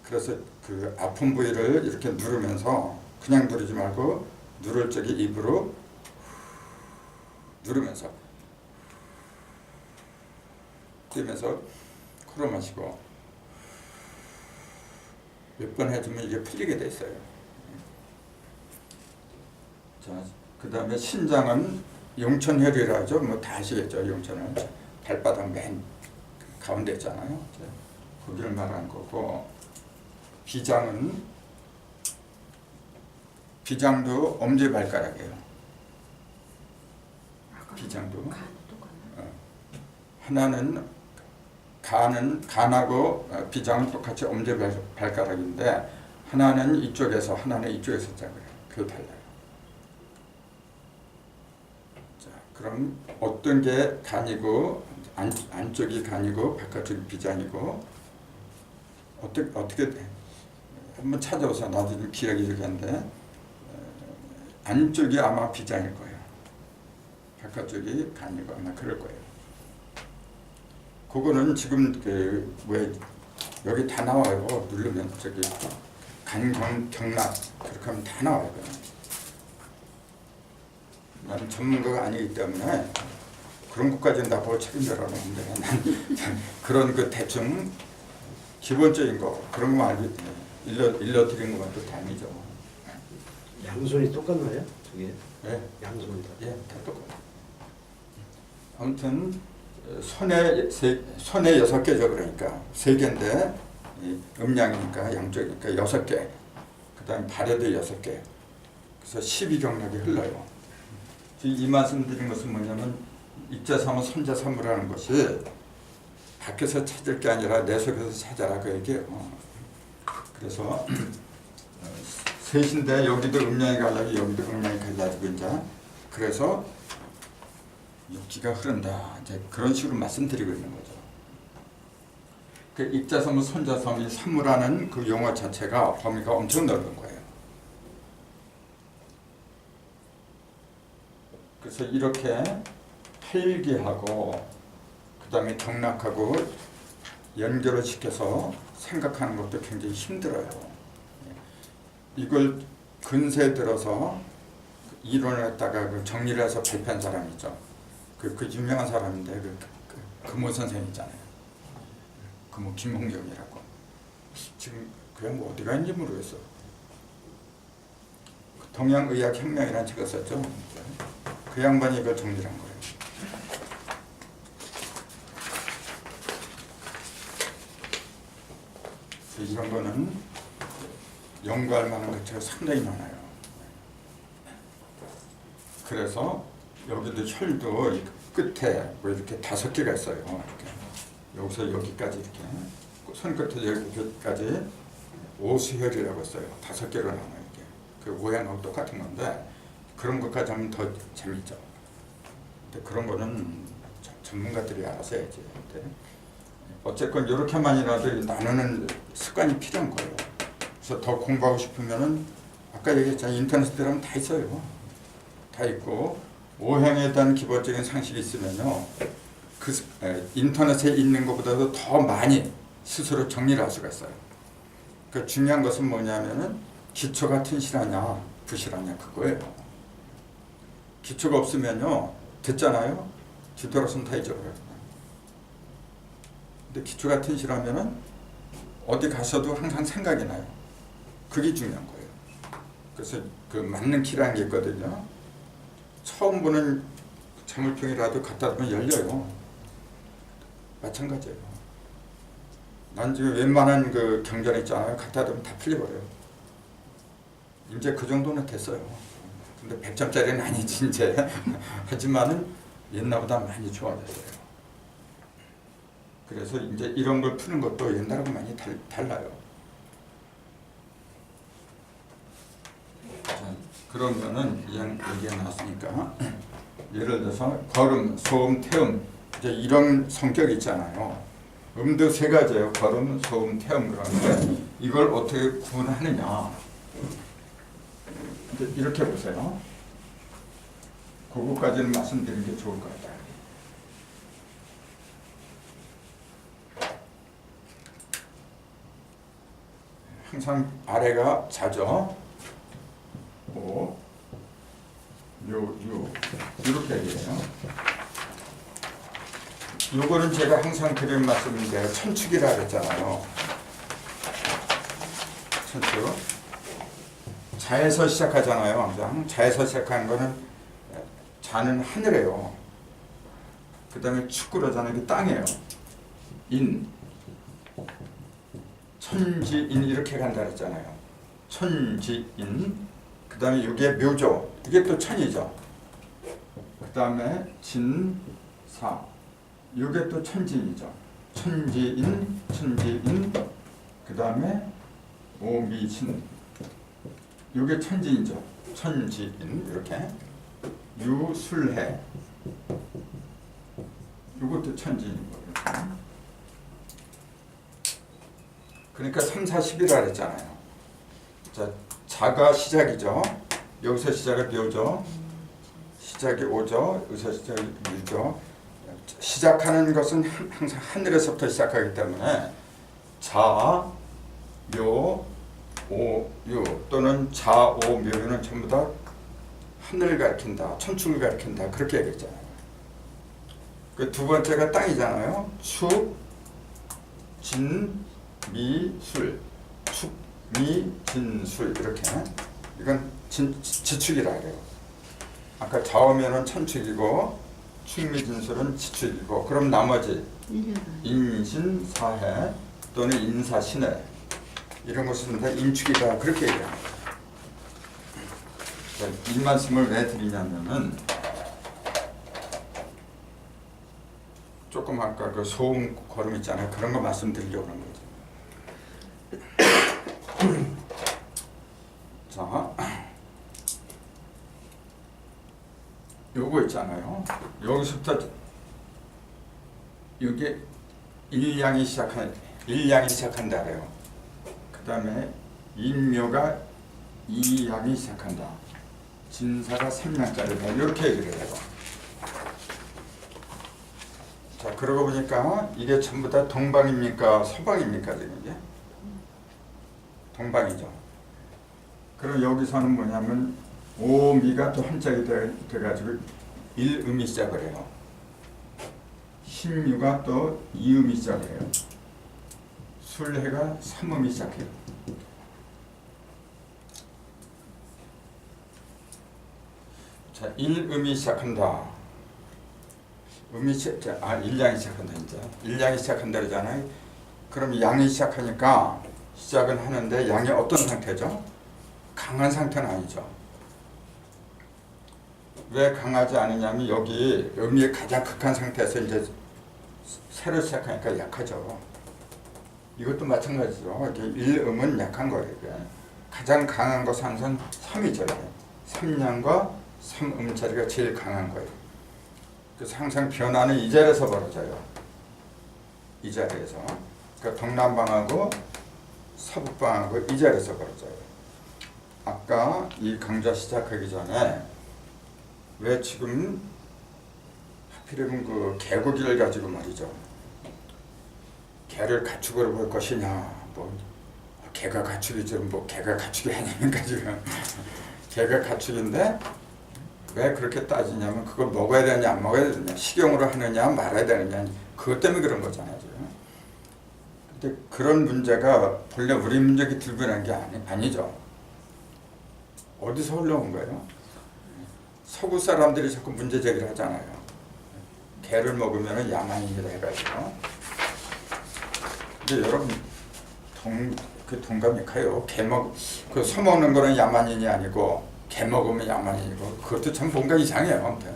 그래서 그 아픈 부위를 이렇게 누르면서 그냥 누르지 말고 누를 적에 입으로 누르면서 뛰면서 코로 마시고 몇 번 해주면 이게 풀리게 돼 있어요. 자, 그 다음에 신장은 용천혈이라 하죠. 뭐 다 아시겠죠. 용천은 발바닥 맨 가운데 있잖아요. 거기를 말하는 거고 비장도 엄지발가락이에요. 비장도 하나는 간하고 비장은 똑같이 엄지발가락인데 하나는 이쪽에서 하나는 이쪽에서 짜고요. 그게 달라요. 자, 그럼 어떤 게 간이고 안쪽이 간이고 바깥쪽이 비장이고 어떻게 한번 찾아오서 나도 좀 기억이 저기한데 안쪽이 아마 비장일 거예요. 바깥쪽이 간이고 아마 그럴 거예요. 그거는 지금 왜 여기 다 나와요. 누르면 저기 간경락 그렇게 하면 다 나와요. 나는 전문가가 아니기 때문에 그런 것까지는 나보고 책임져라고 하는데 그런 그 대충 기본적인 거 그런 거만 일러드리는 것만 또 다행이죠. 양손이 똑같나요? 저게? 네. 양손이 다. 예, 다 똑같아요. 아무튼 손에 6개죠. 그러니까 3개인데 음양이니까 양쪽이니까 6개. 그 다음에 발에도 6개. 그래서 12경락이 흘러요. 이 말씀드린 것은 뭐냐면 입자삼은 선자삼무라는 것이 밖에서 찾을 게 아니라 내 속에서 찾아라 그 얘기예요. 그래서 셋인데 여기도 음양이 갈라지고 여기도 음양이 갈라지고 이제 그래서 육지가 흐른다 이제 그런 식으로 말씀드리고 있는 거죠. 그 입자섬은 선자섬이 삼무라는 그 용어 자체가 범위가 엄청 넓은 거예요. 그래서 이렇게 필기하고 그 다음에 경락하고 연결을 시켜서 생각하는 것도 굉장히 힘들어요. 이걸 근세에 들어서 이론을 갖다가 그 정리를 해서 발표한 사람이 있죠. 그 유명한 사람인데 금호 선생 있잖아요. 금호 김홍경이라고. 지금 그 양반 어디 갔는지 모르겠어. 동양의학혁명이라는 책을 썼죠. 그 양반이 이걸 정리한 거예요. 이런 거는 연구할 만한 것들이 상당히 많아요. 그래서 여기도 혈도 이 끝에 뭐 이렇게 5개가 있어요. 이렇게. 여기서 여기까지 이렇게 손끝에 여기까지 오수혈이라고 써요. 5개로 나눠요. 이게 그 모양하고 똑같은 건데 그런 것까지 하면 더 재밌죠. 근데 그런 거는 전문가들이 알아서 해야지. 근데 어쨌건 이렇게만이라도 나누는 습관이 필요한 거예요. 그래서 더 공부하고 싶으면은 아까 얘기했잖아요. 인터넷에 들어가면 다 있어요. 다 있고 오행에 대한 기본적인 상식이 있으면요. 인터넷에 있는 것보다도 더 많이 스스로 정리를 할 수가 있어요. 그 중요한 것은 뭐냐면은 기초가 튼실하냐 부실하냐 그거예요. 기초가 없으면요. 듣잖아요. 뒤돌아서면 다 잊어버려요. 근데 기초가 튼실하면은 어디 가서도 항상 생각이 나요. 그게 중요한 거예요. 그래서 그 맞는 키라는 게 있거든요. 처음 보는 자물통이라도 갖다 두면 열려요. 마찬가지예요. 난 지금 웬만한 그 경전 있잖아요. 갖다 두면 다 풀려버려요. 이제 그 정도는 됐어요. 근데 100점짜리는 아니지 이제. 하지만은 옛날보다 많이 좋아졌어요. 그래서 이제 이런 걸 푸는 것도 옛날하고 많이 달라요. 자, 그러면은 얘기가 나왔으니까 예를 들어서 걸음, 소음, 태음 이제 이런 성격이 있잖아요. 음도 3가지예요. 걸음, 소음, 태음 그러는데 이걸 어떻게 구분하느냐. 이제 이렇게 보세요. 그거까지는 말씀드리는 게 좋을 것 같아요. 항상 아래가 자죠. 오, 요, 이렇게 얘기해요. 요거는 제가 항상 드리는 말씀인데 천축이라 그랬잖아요. 천축. 자에서 시작하잖아요. 항상 자에서 시작하는 거는 자는 하늘이에요. 그 다음에 축구라잖아요. 이게 땅이에요. 인. 천지인 이렇게 간다 그랬잖아요. 천지인. 그 다음에 이게 묘죠. 이게 또 천이죠. 그 다음에 진사. 이게 또 천지인이죠. 천지인, 천지인. 그 다음에 오미진. 이게 천지인이죠. 천지인 이렇게. 유술해. 이것도 천지인 거예요. 그러니까 3, 4, 10이라 그랬잖아요. 자, 자가 시작이죠. 여기서 시작은 묘죠. 시작이 오죠. 여기서 시작이 유죠. 시작하는 것은 항상 하늘에서부터 시작하기 때문에 자, 묘, 오, 유 또는 자, 오, 묘유는 전부 다 하늘을 가리킨다. 천축을 가리킨다. 그렇게 얘기했잖아요. 그 두 번째가 땅이잖아요. 축, 진, 미, 술. 축, 미, 진, 술 이렇게. 이건 지축이라 그래요. 아까 좌우면은 천축이고 축미진술은 지축이고 그럼 나머지 인신, 사해 또는 인사, 신해 이런 것은 다 인축이다 그렇게 얘기합니다. 이 말씀을 왜 드리냐면은 조금 아까 그 소음 걸음 있잖아요. 그런 거 말씀드리려고 그런 거죠. 자, 요거 있잖아요. 여기서부터 이게 일량이 시작한다 그래요. 그 다음에 인묘가 2양이 시작한다. 진사가 3양짜리다. 이렇게 얘기를 해요. 자, 그러고 보니까 이게 전부 다 동방입니까? 서방입니까? 지금 이게? 동방이죠. 그럼 여기서는 뭐냐면 오미가 또 한짝이 돼가지고 1음이 시작을 해요. 신유가 또 2음이 시작을 해요. 술해가 3음이 시작해요. 자, 1음이 시작한다. 일량이 시작한다. 이제 일량이 시작한다 그러잖아요. 그럼 양이 시작하니까 시작은 하는데 양이 어떤 상태죠? 강한 상태는 아니죠. 왜 강하지 않으냐면 여기 음이 가장 극한 상태에서 이제 새로 시작하니까 약하죠. 이것도 마찬가지죠. 이게 1음은 약한 거예요. 가장 강한 것은 항상 3이죠. 3량과 3음짜리가 제일 강한 거예요. 그래서 항상 변화는 이 자리에서 벌어져요. 이 자리에서. 그러니까 동남방하고 서북방하고 이 자리에서 벌어져요. 아까 이 강좌 시작하기 전에 왜 지금 하필이면 그 개고기를 가지고 말이죠. 개를 가축으로 볼 것이냐, 뭐 개가 가축이지, 뭐 개가 가축이 아니니까 지금 개가 가축인데 왜 그렇게 따지냐면 그걸 먹어야 되느냐 안 먹어야 되느냐, 식용으로 하느냐 말아야 되느냐, 그것 때문에 그런 거잖아요 지금. 근데 그런 문제가 본래 우리 민족이 들고 난 게 아니죠. 어디서 흘러온 거예요? 서구 사람들이 자꾸 문제 제기를 하잖아요. 개를 먹으면 야만인이라 해가지고. 근데 여러분 동감이 가요. 그 소 먹는 거는 야만인이 아니고 개 먹으면 야만인이고, 그것도 참 뭔가 이상해요. 아무튼.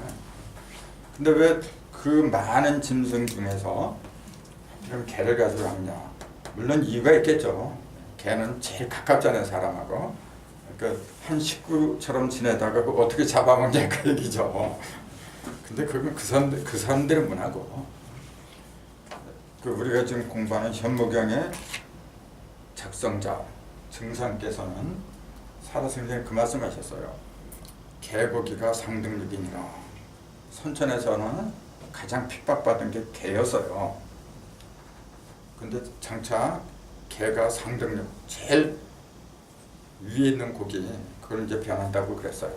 근데 왜 그 많은 짐승 중에서 그럼 개를 가지고 하느냐? 물론 이유가 있겠죠. 개는 제일 가깝잖아요 사람하고. 그러니까 한 식구처럼 지내다가 어떻게 잡아먹냐 그 얘기죠. 근데 그건 그 사람들의 문화고. 그 우리가 지금 공부하는 현무경의 작성자 증상께서는 사라선생님이 그 말씀하셨어요. 개고기가 상등육이니라. 선천에서는 가장 핍박받은 게 개였어요. 근데 장차 개가 상등육, 제일 위에 있는 고기, 그걸 이제 변한다고 그랬어요.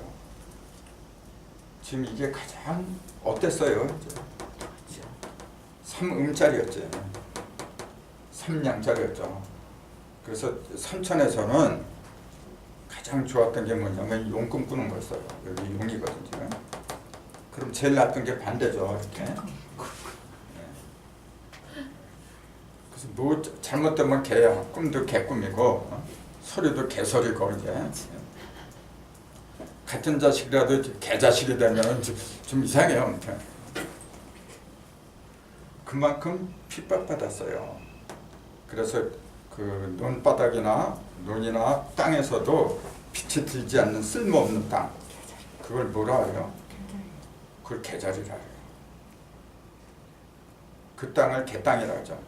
지금 이게 가장 어땠어요? 3음짜리였지. 3량짜리였죠. 그래서 선천에서는 가장 좋았던 게 뭐냐면 용 꿈꾸는 거였어요. 여기 용이거든요 지금. 그럼 제일 나쁜 게 반대죠. 이렇게. 그래서 뭐 잘못되면 개야. 꿈도 개꿈이고 소리도 개소리고 이제. 같은 자식이라도 개자식이 되면 좀 이상해요. 아무튼. 그만큼 핍박받았어요. 그래서 그 논바닥이나 논이나 땅에서도 빛이 들지 않는 쓸모없는 땅, 그걸 뭐라 해요? 그걸 개자리라 해요. 그 땅을 개땅이라 하죠.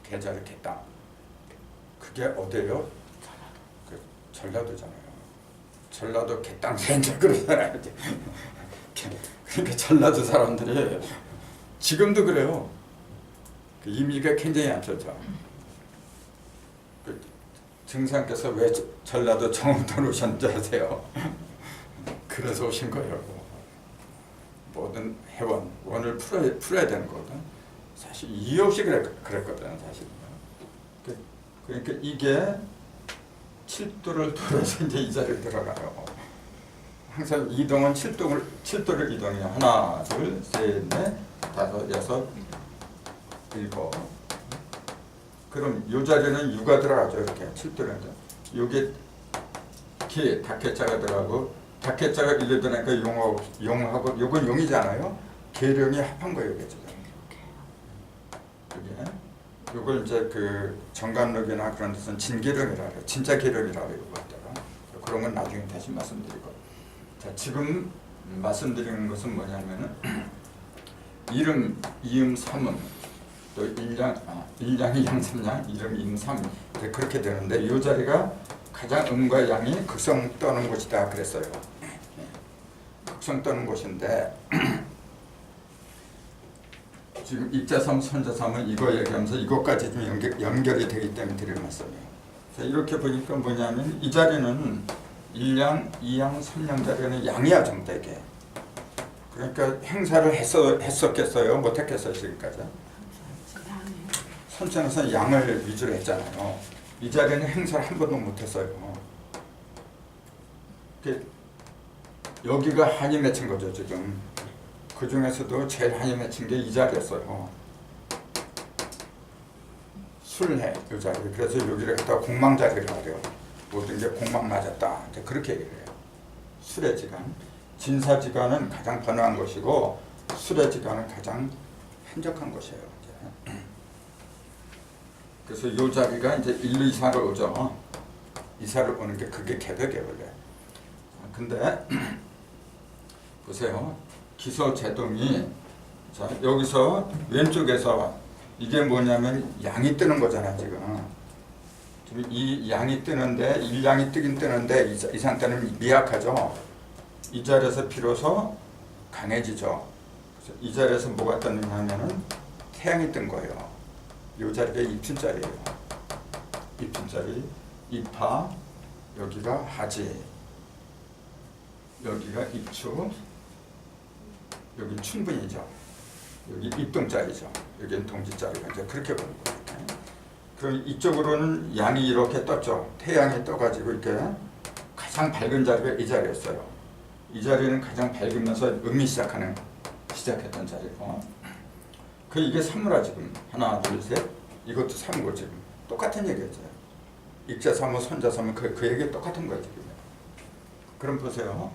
개자리 개땅. 그게 어디예요? 그 전라도잖아요. 전라도 개땅 생자 그러잖아요. 그러니까 전라도 사람들이 지금도 그래요. 그 이미지가 굉장히 안 좋죠. 그 증상께서 왜 전라도 정읍도로 오셨는지 아세요? 그래서 오신 거예요. 모든 회원, 원을 풀어야 되는 거거든. 사실 이유 없이 그랬거든, 사실. 그러니까 이게 7도를 돌아서 이제 이 자리에 들어가요. 항상 이동은 7도를 이동해요. 하나, 둘, 셋, 넷, 다섯, 여섯, 일곱. 그럼 이 자리는 유가 들어가죠. 이렇게 7도는. 요게 기, 닭해자가 들어가고, 닭해자가 일로 들어가니까 용하고, 요건 용이잖아요. 계령이 합한 거예요. 이게 지금. 그게 이걸 이제 그 정관록이나 그런 데서는 진기령이라 해요. 진짜 기령이라 해요. 그런 건 나중에 다시 말씀드리고. 자, 지금 말씀드리는 것은 뭐냐면은 이름, 이음, 삼음, 또 일량, 이양, 삼양, 이름, 이음, 삼 이제 그렇게 되는데 이 자리가 가장 음과 양이 극성 떠는 곳이다 그랬어요. 극성 떠는 곳인데 지금 입자삼, 선자삼은 이거 얘기하면서 이것까지 좀 연결이 되기 때문에 드리는 말씀이에요. 자, 이렇게 보니까 뭐냐면 이 자리는 일양, 이양, 삼양 자리는 양이야 전부 되게. 그러니까 행사를 했었겠어요? 못했겠어요 지금까지? 선천에서 양을 위주로 했잖아요. 이 자리는 행사를 한 번도 못했어요. 여기가 한이 맺힌 거죠 지금. 그 중에서도 제일 한이 맺힌 게 이 자리였어요. 술해 이 자리. 그래서 여기를 갖다가 공망자리를 하래요. 모든 게 공망 맞았다. 이제 그렇게 얘기를 해요. 술해지간. 진사지간은 가장 번화한 것이고 술해지간은 가장 한적한 것이에요. 이제. 그래서 이 자리가 이제 일로 이사를 오죠. 이사를 오는 게 그게 개벽이에요 원래. 근데 보세요. 기서제동이 자 여기서 왼쪽에서 이게 뭐냐면 양이 뜨는 거잖아 지금. 이 양이 뜨는데 일양이 뜨긴 뜨는데 이 상태는 미약하죠. 이 자리에서 비로소 강해지죠. 그래서 이 자리에서 뭐가 떴느냐 하면은 태양이 뜬 거예요. 이 자리가 입춘자리예요. 입춘자리, 입하, 여기가 하지, 여기가 입추, 여기 춘분이죠. 여기 입동자리죠. 여기는 동지자리가 이제 그렇게 보는 거예요. 그럼 이쪽으로는 양이 이렇게 떴죠. 태양이 떠가지고 이렇게 가장 밝은 자리가 이 자리였어요. 이 자리는 가장 밝으면서 음이 시작했던 자리고. 그 이게 삼무라 지금 하나 둘 셋 이것도 삼고 지금 똑같은 얘기죠. 익자 삼무 선자 삼무 그 얘기 똑같은 거예요 지금. 그럼 보세요.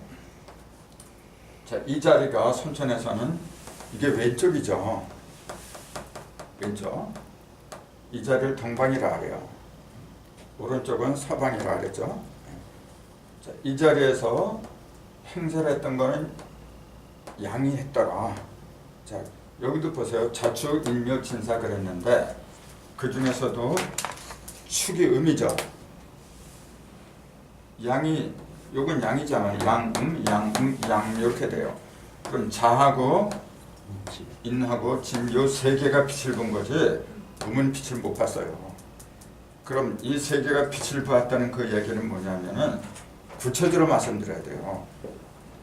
자, 이 자리가 선천에서는 이게 왼쪽이죠. 왼쪽. 이 자리를 동방이라 그래요. 오른쪽은 서방이라 그랬죠. 자, 이 자리에서 행사를 했던 거는 양이 했더라. 자, 여기도 보세요. 자축, 인묘, 진사 그랬는데 그 중에서도 축이 음이죠. 양이 요건 양이잖아요. 양음, 양 이렇게 돼요. 그럼 자하고 인하고 진 요 세 개가 빛을 본 거지 음은 빛을 못 봤어요. 그럼 이 세 개가 빛을 봤다는 그 얘기는 뭐냐면은 구체적으로 말씀드려야 돼요.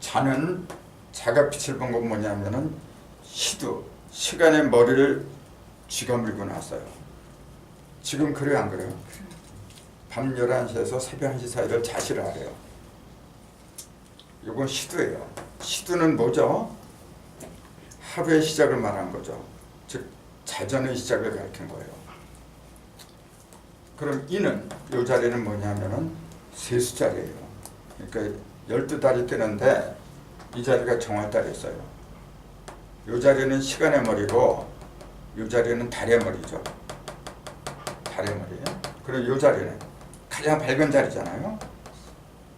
자는 자가 빛을 본 건 뭐냐면은 시도 시간의 머리를 쥐가 물고 나왔어요. 지금 그래요 안 그래요? 밤 11시에서 새벽 1시 사이를 자시를 하래요. 이건 시도예요. 시도는 뭐죠? 하루의 시작을 말하는 거죠. 즉 자전의 시작을 가리킨 거예요. 그럼 이는 이 자리는 뭐냐면은 세수자리예요. 그러니까 12달이 뜨는데 이 자리가 정월달이었어요. 이 자리는 시간의 머리고 이 자리는 달의 머리죠. 달의 머리예요. 그리고 이 자리는 가장 밝은 자리잖아요.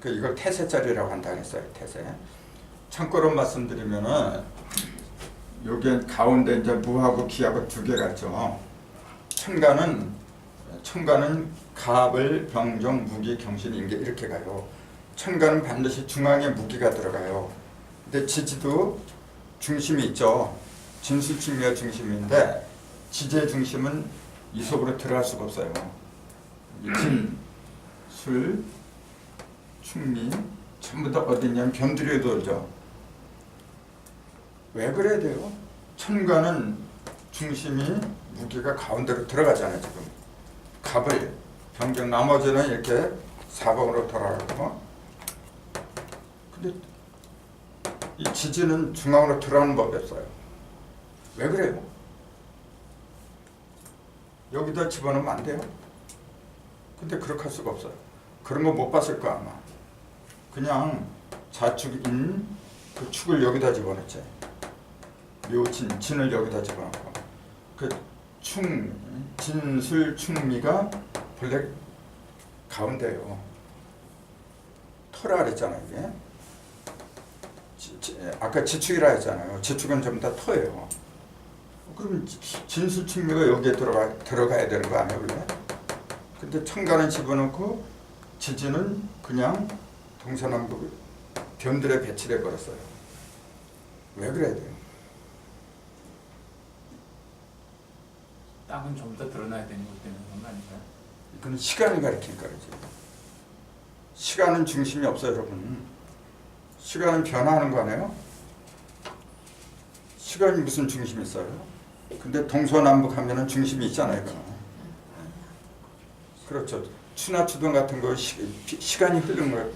그 이걸 태세자리라고 한다고 했어요. 태세. 참고로 말씀드리면은 여기 가운데 이제 무하고 기하고 두 개가 있죠. 천간은 갑을, 병정, 무기, 경신, 임계 이렇게 가요. 천간은 반드시 중앙에 무기가 들어가요. 근데 지지도 중심이 있죠. 진수칭묘 중심인데 지지의 중심은 이 속으로 들어갈 수가 없어요. 진, 술, 충미 전부 다 어디냐면 변두리에 돌죠. 왜 그래야 돼요? 천간은 중심이 무기가 가운데로 들어가잖아요 지금. 갑을, 병정 나머지는 이렇게 사방으로 돌아가고. 근데 이 지지는 중앙으로 들어가는 법이 없어요. 왜 그래요? 여기다 집어넣으면 안 돼요? 근데 그렇게 할 수가 없어요. 그런 거 못 봤을 거 아마. 그냥 자축인 그 축을 여기다 집어넣지. 묘진, 진을 여기다 집어넣고. 그 진술, 충미가 본래 가운데요. 터라 그랬잖아요. 이게 아까 지축이라 했잖아요. 지축은 전부 다 터예요. 그럼 진술, 충미가 여기에 들어가야 되는 거 아니에요, 원래? 근데 천간은 집어넣고 지지는 그냥 동서남북 변들에 배치돼 버렸어요. 왜 그래야 돼요? 땅은 좀 더 드러나야 되는 것 때문에 그런 거 아닐까요? 이건 시간을 가리키니까 그러지. 시간은 중심이 없어요, 여러분. 시간은 변화하는 거 아니에요? 시간이 무슨 중심이 있어요? 근데 동서남북 하면은 중심이 있잖아요, 이거는. 그렇죠. 추나 추동 같은 거 시간이 흐르는 거예요.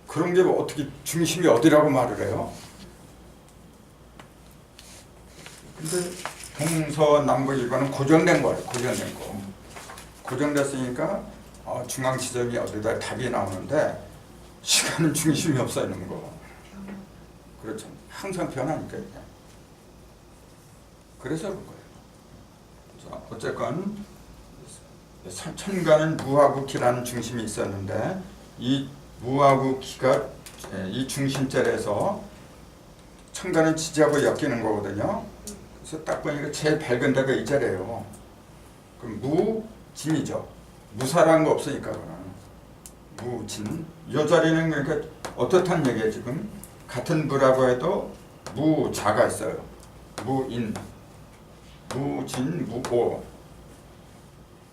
그런 게 어떻게 중심이 어디라고 말을 해요? 근데 동서남북 이거는 고정된 거예요. 고정된 거. 고정됐으니까 중앙 지점이 어디다 답이 나오는데 시간은 중심이 없어 있는 거. 그렇죠. 항상 변하니까 이게. 그래서 그런 거예요. 자, 어쨌건 천간은 무하고 기라는 중심이 있었는데 이 무하고 기가 이 중심자리에서 천간은 지지하고 엮이는 거거든요. 그래서 딱 보니까 제일 밝은 데가 이 자리예요. 그럼 무진이죠. 무사라는 거 없으니까 무진. 이 자리는 그러니까 어떻다는 얘기예요. 지금 같은 무라고 해도 무자가 있어요. 무인, 무진, 무오.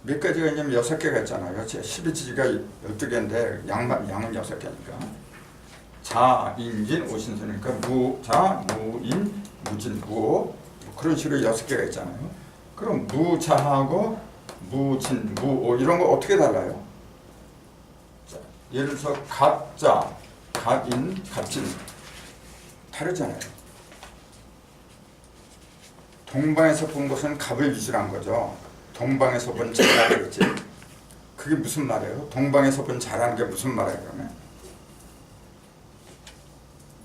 몇 가지가 있냐면 6개가 있잖아요. 12지지가 12개인데 양은 6개니까. 자, 인진, 오신수니까 무자, 무인, 무진, 무오. 그런 식으로 6개가 있잖아요. 그럼 무자하고 무진, 무오 이런 거 어떻게 달라요? 자, 예를 들어서 갑자, 갑인, 갑진 다르잖아요. 동방에서 본 것은 갑을 위주로 한 거죠. 동방에서 본 자라 그랬지. 그게 무슨 말이에요? 동방에서 본 자라는 게 무슨 말이에요, 그러면?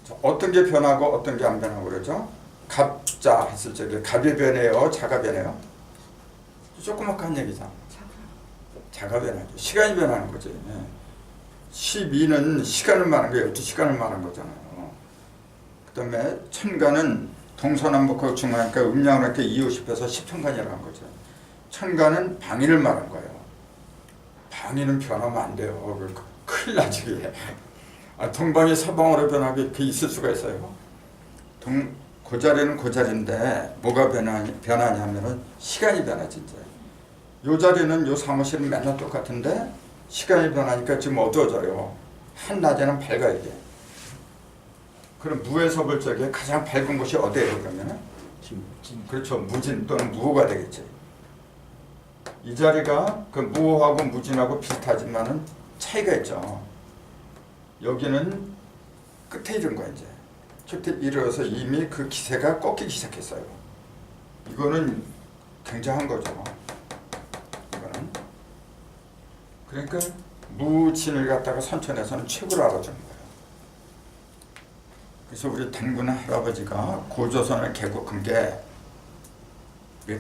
자, 어떤 게 변하고 어떤 게 안 변하고 그러죠? 갑자 했을 적에 갑이 변해요, 자가 변해요? 조그맣게 얘기잖아. 자가 변하죠. 시간이 변하는 거지. 12는 시간을 말하는 거예요. 12시간을 말하는 거잖아요. 그 다음에 천간은 동서남북하고 중하니까 음양을 이렇게 이웃입해서 10천간이라고 한 거죠. 천간은 방위를 말한 거예요. 방위는 변하면 안 돼요. 큰일 나지 그게. 동방이 서방으로 변하게 그게 있을 수가 있어요. 그 자리는 그 자리인데 뭐가 변하냐면은 시간이 변하지 이제. 요 자리는 요 사무실은 맨날 똑같은데 시간이 변하니까 지금 어두워져요. 한낮에는 밝아 이게. 그럼 무에서 볼 적에 가장 밝은 곳이 어디예요 그러면은? 그렇죠. 무진 또는 무호가 되겠지. 이 자리가 그 무호하고 무진하고 비슷하지만은 차이가 있죠. 여기는 끝에 이른 거야 이제. 끝에 이르러서 이미 그 기세가 꺾이기 시작했어요. 이거는 굉장한 거죠. 이거는. 그러니까 무진을 갖다가 선천에서는 최고로 알아주는 거예요. 그래서 우리 단군 할아버지가 고조선을 개국한 게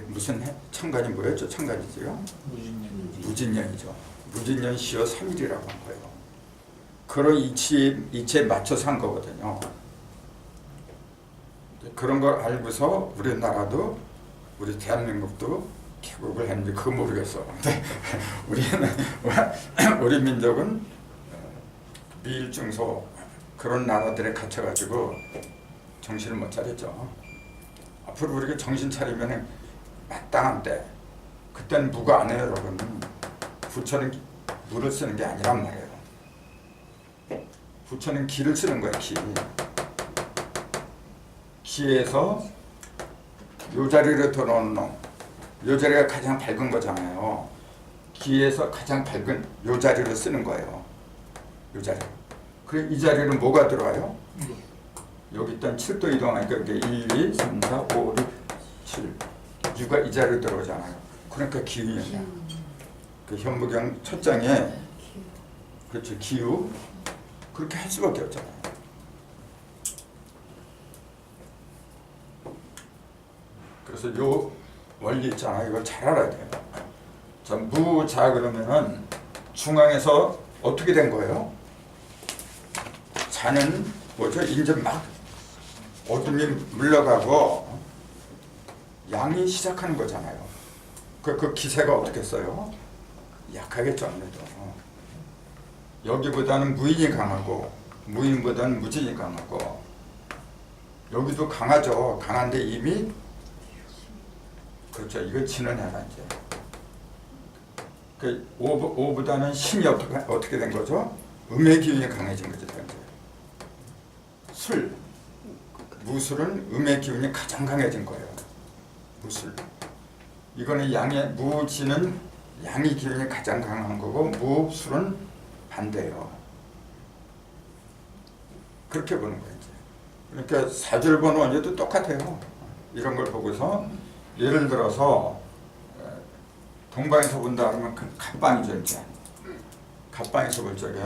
무슨 천간이 뭐였죠? 천간이지요? 무진년이죠. 무진년 10월 3일이라고 한 거예요. 그런 이치에 맞춰서 한 거거든요. 그런 걸 알고서 우리나라도 우리 대한민국도 개국을 했는지 그거 모르겠어. 근데 우리 민족은 미일중소 그런 나라들에 갇혀가지고 정신을 못 차렸죠. 앞으로 우리가 정신 차리면 마땅한 때 그때는 무가 안 해요 여러분. 부처는 무를 쓰는 게 아니란 말이에요. 부처는 기를 쓰는 거예요. 기에서 요 자리를 들어오는 놈, 요 자리가 가장 밝은 거잖아요. 기에서 가장 밝은 요 자리를 쓰는 거예요. 요 자리. 그래 이 자리는 뭐가 들어와요? 여기 일단 7도 이동하니까 이게 1, 2, 3, 4, 5, 6, 7, 6가 이 자리로 들어오잖아요. 그러니까 기운이야. 그 현무경 첫 장에 그렇죠 기우 그렇게 할 수밖에 없잖아요. 그래서 원리 있잖아. 이걸 잘 알아야 돼요. 자, 무자 그러면은 중앙에서 어떻게 된 거예요? 자는 뭐죠? 이제 막 어둠이 물러가고 양이 시작하는 거잖아요. 그 기세가 어떻게 써요? 약하겠죠, 아무래도. 여기보다는 무인이 강하고 무인보다는 무진이 강하고 여기도 강하죠. 강한데 이미 그렇죠. 이거 진원해라 이제. 그 오보다는 신이 어떻게 된 거죠? 음의 기운이 강해진 거죠. 이제. 술 무술은 음의 기운이 가장 강해진 거예요. 무술. 이거는 양의 무진은 양의 기운이 가장 강한 거고 무술은 반대예요. 그렇게 보는 거예요. 이제. 그러니까 사주를 보는 원리도 똑같아요. 이런 걸 보고서 예를 들어서 동방에서 본다 그러면 그 갑방이죠. 이제. 갑방에서 볼 적에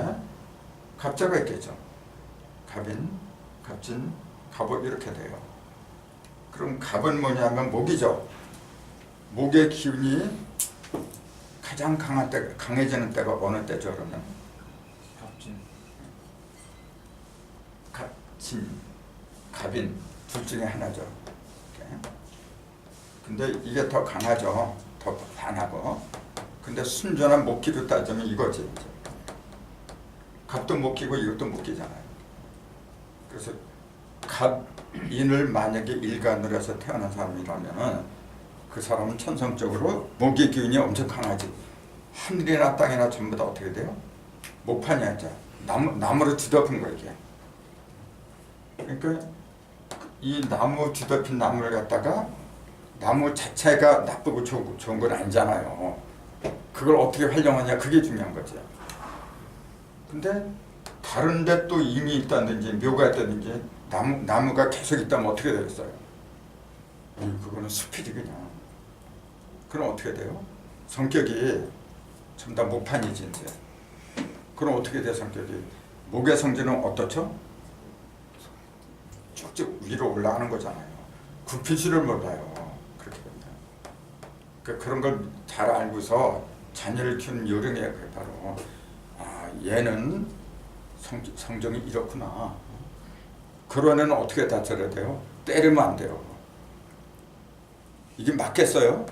갑자가 있겠죠. 갑인, 갑진, 갑옷 이렇게 돼요. 그럼 갑은 뭐냐면 목이죠. 목의 기운이 가장 강한 때, 강해지는 때가 어느 때죠? 그러면 갑진, 갑인 둘 중에 하나죠. 이렇게. 근데 이게 더 강하죠. 더 반하고. 근데 순전한 목기로 따지면 이거지. 이제. 갑도 못 끼고 이것도 못 끼잖아요. 그래서 갑인을 만약에 일간으로 해서 태어난 사람이라면 그 사람은 천성적으로 목의 기운이 엄청 강하지. 하늘이나 땅이나 전부 다 어떻게 돼요? 목판이야. 이제. 나무로 뒤덮은 거 이게. 그러니까 이 나무 뒤덮인 나무를 갖다가 나무 자체가 나쁘고 좋은 건 아니잖아요. 그걸 어떻게 활용하냐 그게 중요한 거죠. 근데 다른데 또 임이 있다든지 묘가 있다든지 나무가 계속 있다면 어떻게 되겠어요? 그거는 숲이지 그냥. 그럼 어떻게 돼요? 성격이 전부 다 목판이지 이제. 그럼 어떻게 돼 성격이? 목의 성질은 어떻죠? 쭉쭉 위로 올라가는 거잖아요. 굽히지를 몰라요. 그렇게 됩니다. 그런 걸 잘 알고서 자녀를 키우는 요령이에요. 그게 바로 얘는 성정이 이렇구나. 그런 애는 어떻게 다스려야 돼요? 때리면 안 돼요. 이게 맞겠어요?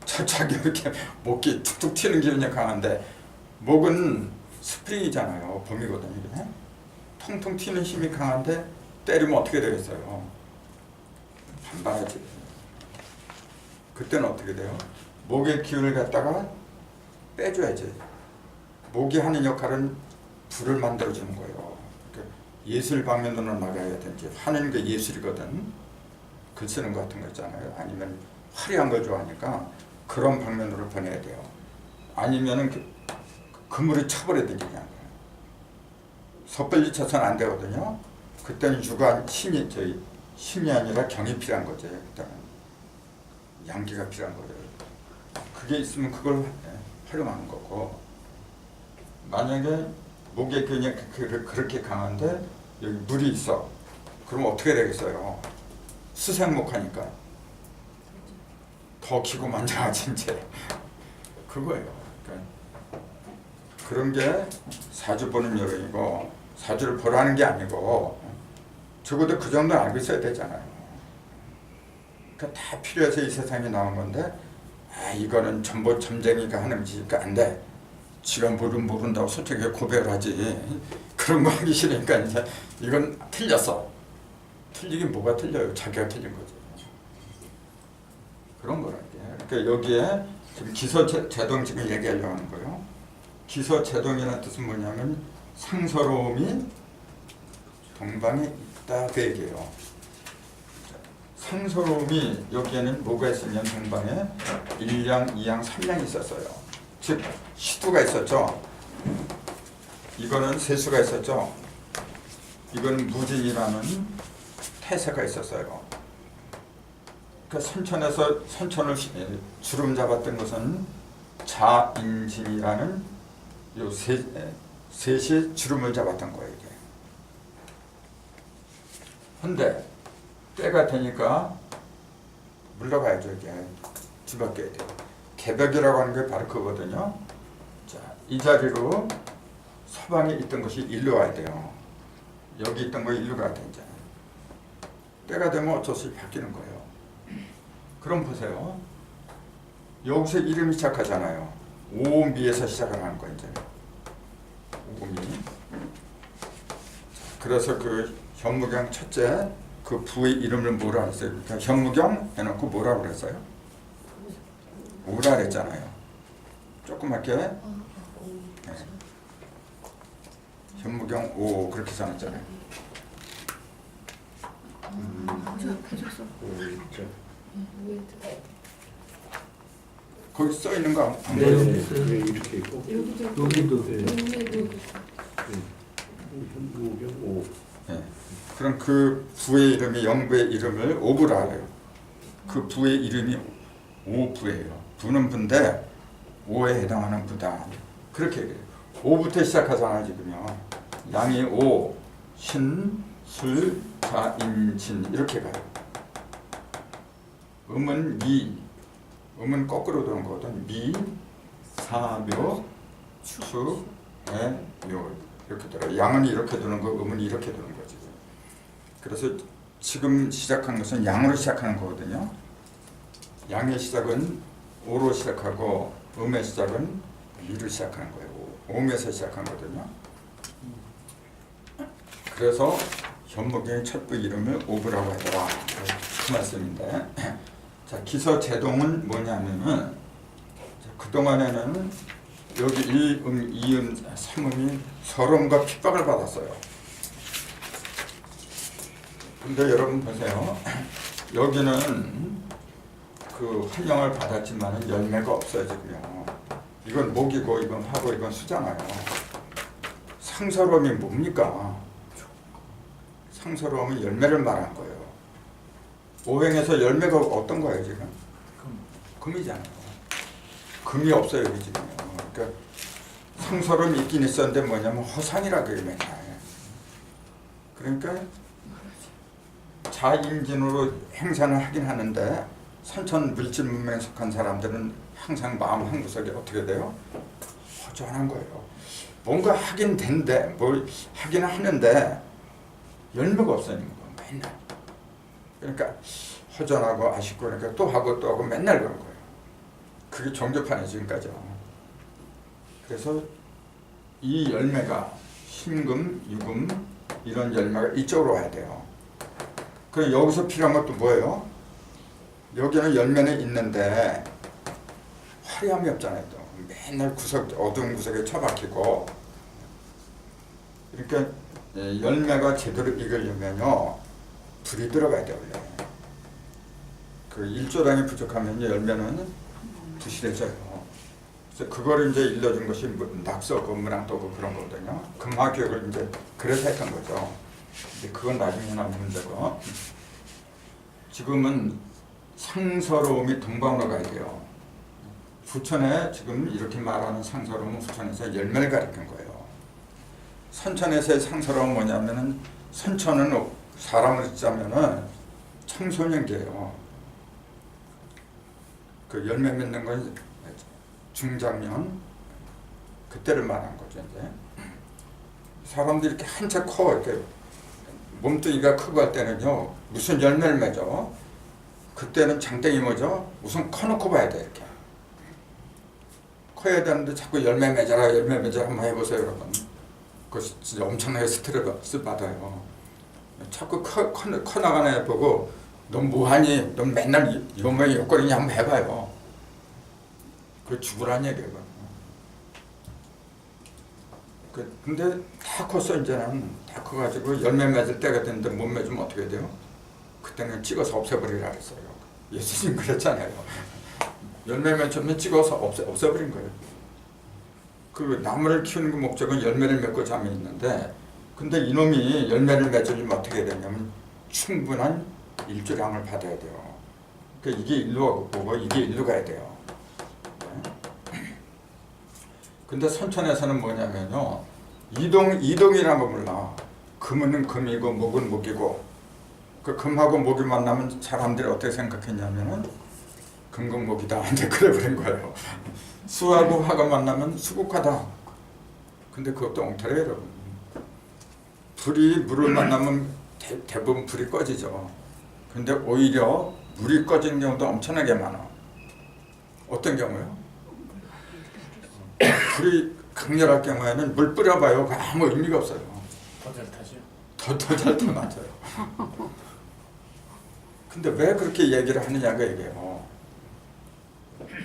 자기 이렇게 목이 툭툭 튀는 기운이 강한데 목은 스프링이잖아요. 봄이거든요. 이게. 통통 튀는 힘이 강한데 때리면 어떻게 되겠어요? 반발하지. 그때는 어떻게 돼요? 목의 기운을 갖다가 빼줘야지. 목이 하는 역할은 불을 만들어주는 거예요. 그러니까 예술 방면으로 나가야 되는지 하는 게 예술이거든. 글 쓰는 거 같은 거 있잖아요. 아니면 화려한 걸 좋아하니까 그런 방면으로 보내야 돼요. 아니면은 그물을 쳐버리든지 그냥. 섣불리 쳐서는 안 되거든요. 그때는 주관 힘이 아니라 경이 필요한 거죠. 그때는 양기가 필요한 거예요. 그게 있으면 그걸 활용하는 거고. 만약에 목의 기운이 그렇게 강한데 여기 물이 있어. 그럼 어떻게 되겠어요? 수생목하니까 더 기고 만장하지 이제. 그거예요. 그러니까 그런 게 사주 보는 요령이고 사주를 보라는 게 아니고 적어도 그 정도는 알고 있어야 되잖아요. 그러니까 다 필요해서 이 세상에 나온 건데 이거는 전부 점쟁이가 하는 짓이니까 안 돼. 지가 모른다고 솔직히 고백을 하지. 그런 거 하기 싫으니까 이제 이건 틀렸어. 틀리긴 뭐가 틀려요. 자기가 틀린 거지. 그런 거랄게. 그러니까 여기에 지금 기서제동 지금 얘기하려고 하는 거예요. 기서제동이라는 뜻은 뭐냐면 상서로움이 동방에 있다 그 얘기예요. 상서로움이 여기에는 뭐가 있으면 동방에 1양, 2양, 3양이 있었어요. 즉 시두가 있었죠. 이거는 세수가 있었죠. 이거는 무진이라는 태세가 있었어요. 그러니까 선천을 주름 잡았던 것은 자인진이라는 요 셋이 주름을 잡았던 거예요. 이게. 근데 때가 되니까 물러가야죠. 이게 뒤바뀌어야 돼요. 개벽이라고 하는 게 바로 그거거든요. 자, 이 자리로 서방에 있던 것이 일로 와야 돼요. 여기 있던 거 일로 가야 돼 이제. 때가 되면 어쩔 수 없이 바뀌는 거예요. 그럼 보세요. 여기서 이름이 시작하잖아요. 오미에서 시작을 하는 거예요. 이제. 오미. 그래서 그 현무경 첫째 그 부의 이름을 뭐라 했어요? 그러니까 현무경 해놓고 뭐라 그랬어요? 오라 그랬잖아요. 조그맣게 네. 현무경 오 그렇게 써놨잖아요. 거기 써 있는 거 안 네, 보여요? 네, 이렇게 있고 여기도 네. 현무경 오. 네. 그럼 그 부의 이름이 영부의 이름을 오부라 해요. 그 부의 이름이 오부예요. 부는 부인데 오에 해당하는 부다. 그렇게 얘기해요. 오부터 시작하잖아요 지금요. 양이 오, 신, 술, 자, 인, 진 이렇게 가요. 음은 미, 음은 거꾸로 도는 거거든. 미, 사, 묘, 추, 에, 묘 이렇게 들어요. 양은 이렇게 도는 거, 음은 이렇게 도는 거지. 그래서 지금 시작한 것은 양으로 시작하는 거거든요. 양의 시작은 오로 시작하고 음의 시작은 미로 시작하는 거예요. 오음에서 시작한 거거든요. 그래서 현무경의 첫부 이름을 오부라고 하더라. 그 말씀인데, 자 기서제동은 뭐냐면은 그 동안에는 여기 1음, 2음, 3음이 서름과 핍박을 받았어요. 근데 여러분 보세요. 여기는 그 환영을 받았지만 열매가 없어요 지금요. 이건 목이고 이건 화고 이건 수잖아요. 상서로움이 뭡니까? 상서로움은 열매를 말하는 거예요. 오행에서 열매가 어떤 거예요 지금? 금이잖아요. 금이 없어요 여기 지금요. 그러니까 상서로움이 있긴 있었는데 뭐냐면 허상이라 그래요 맨날. 그러니까 자인진으로 행사는 하긴 하는데 선천 물질 문명에 속한 사람들은 항상 마음 한구석에 어떻게 돼요? 허전한 거예요. 뭔가 하긴 된데 뭘 하긴 하는데 열매가 없어지는 거예요. 맨날. 그러니까 허전하고 아쉽고 그러니까 또 하고 또 하고 맨날 그런 거예요. 그게 종교판이에요 지금까지. 그래서 이 열매가 신금, 유금 이런 열매가 이쪽으로 와야 돼요. 그럼 여기서 필요한 것도 뭐예요? 여기는 열매는 있는데 화려함이 없잖아요. 또 맨날 구석 어두운 구석에 처박히고. 그러니까 열매가 제대로 익으려면요 불이 들어가야 돼요 원래. 그 일조량이 부족하면 열매는 부실해져요. 그래서 그걸 이제 일러준 것이 낙서, 건무랑 또 그런 거거든요. 금화교육을 이제 그래서 했던 거죠. 근데 그건 나중에 나오는 문제고. 지금은 상서로움이 동방으로 가야 돼요. 부천에 지금 이렇게 말하는 상서로움은 부천에서 열매를 가리킨 거예요. 선천에서의 상서로움은 뭐냐면은 선천은 사람을 쓰자면은 청소년기예요. 그 열매 맺는 건 중장년 그때를 말하는 거죠. 이제 사람들이 이렇게 한차 커 이렇게 몸뚱이가 크고 할 때는요 무슨 열매를 맺어? 그때는 장땡이 뭐죠? 우선 커놓고 봐야 돼 이렇게. 커야 되는데 자꾸 열매 맺어라 열매 맺어라 한번 해보세요 여러분. 그거 진짜 엄청나게 스트레스 받아요. 자꾸 커 나가는 애 보고 넌 뭐하니? 넌 맨날 이런 모양 옆거리냐 한번 해봐요. 그게 죽으란 얘기예요. 근데 다 컸어 이제는. 다 커가지고 열매 맺을 때가 됐는데 못 맺으면 어떻게 돼요? 그때는 찍어서 없애버리라 그랬어요. 예수님 그랬잖아요. 열매 맺으면 찍어서 없애버린 거예요. 그 나무를 키우는 그 목적은 열매를 맺고자 함이 있는데 근데 이놈이 열매를 맺으려면 어떻게 되냐면 충분한 일조량을 받아야 돼요. 그러니까 이게 일로 보고 이게 일로 가야 돼요. 근데 선천에서는 뭐냐면요 이동이라는 거 몰라. 금은 금이고 목은 목이고 그 금하고 목이 만나면 사람들이 어떻게 생각했냐면은 금금목이다. 근데 그래 버린 거예요. 수하고 화가 만나면 수국하다. 근데 그것도 엉터리예요, 여러분. 불이 물을 만나면 대부분 불이 꺼지죠. 근데 오히려 물이 꺼진 경우도 엄청나게 많아. 어떤 경우요? 불이 강렬할 경우에는 물 뿌려봐요. 아무 의미가 없어요. 더 잘 타죠. 더 잘 타 맞아요. 근데 왜 그렇게 얘기를 하느냐가 얘기해요.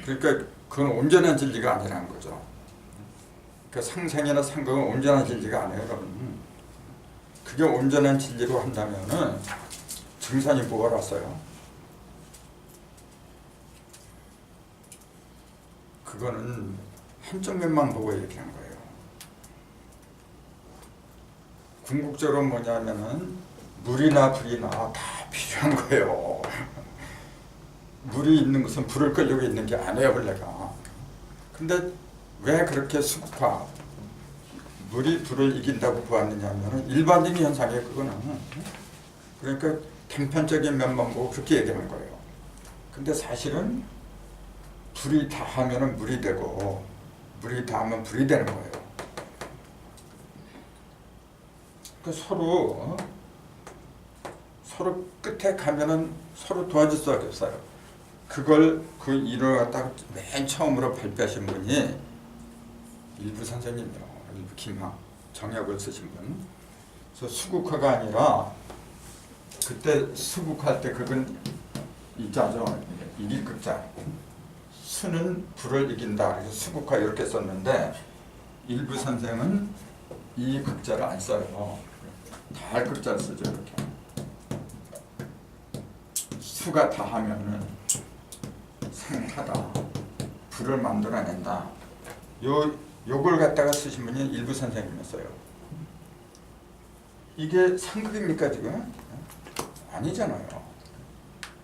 그러니까 그건 온전한 진리가 아니라는 거죠. 그 상생이나 상극은 온전한 진리가 아니에요, 여러분. 그게 온전한 진리로 한다면은 증산이 뭐가 왔어요? 그거는 한쪽 면만 보고 얘기한 거예요. 궁극적으로 뭐냐면은 물이나 불이나 다 필요한 거예요. 물이 있는 것은 불을 끌려고 있는 게 아니에요, 원래가. 근데 왜 그렇게 수국화, 물이 불을 이긴다고 보았느냐 하면 일반적인 현상이에요, 그거는. 그러니까 단편적인 면만 보고 그렇게 얘기하는 거예요. 근데 사실은 불이 다하면 물이 되고 물이 다하면 불이 되는 거예요. 그러니까 서로 끝에 가면은 서로 도와줄 수밖에 없어요. 그걸 그 일을 갖다가 맨 처음으로 발표하신 분이 일부 선생님이요. 일부 김학 정역을 쓰신 분. 그래서 수국화가 아니라 그때 수국할 때 그건 이자죠. 일극자. 수는 불을 이긴다. 그래서 수국화 이렇게 썼는데 일부 선생은 이 극자를 안 써요. 달 극자를 쓰죠. 이렇게. 수가 다하면은 생하다. 불을 만들어낸다. 요걸 갖다가 쓰신 분이 일부 선생님이었어요. 이게 상극입니까 지금? 아니잖아요.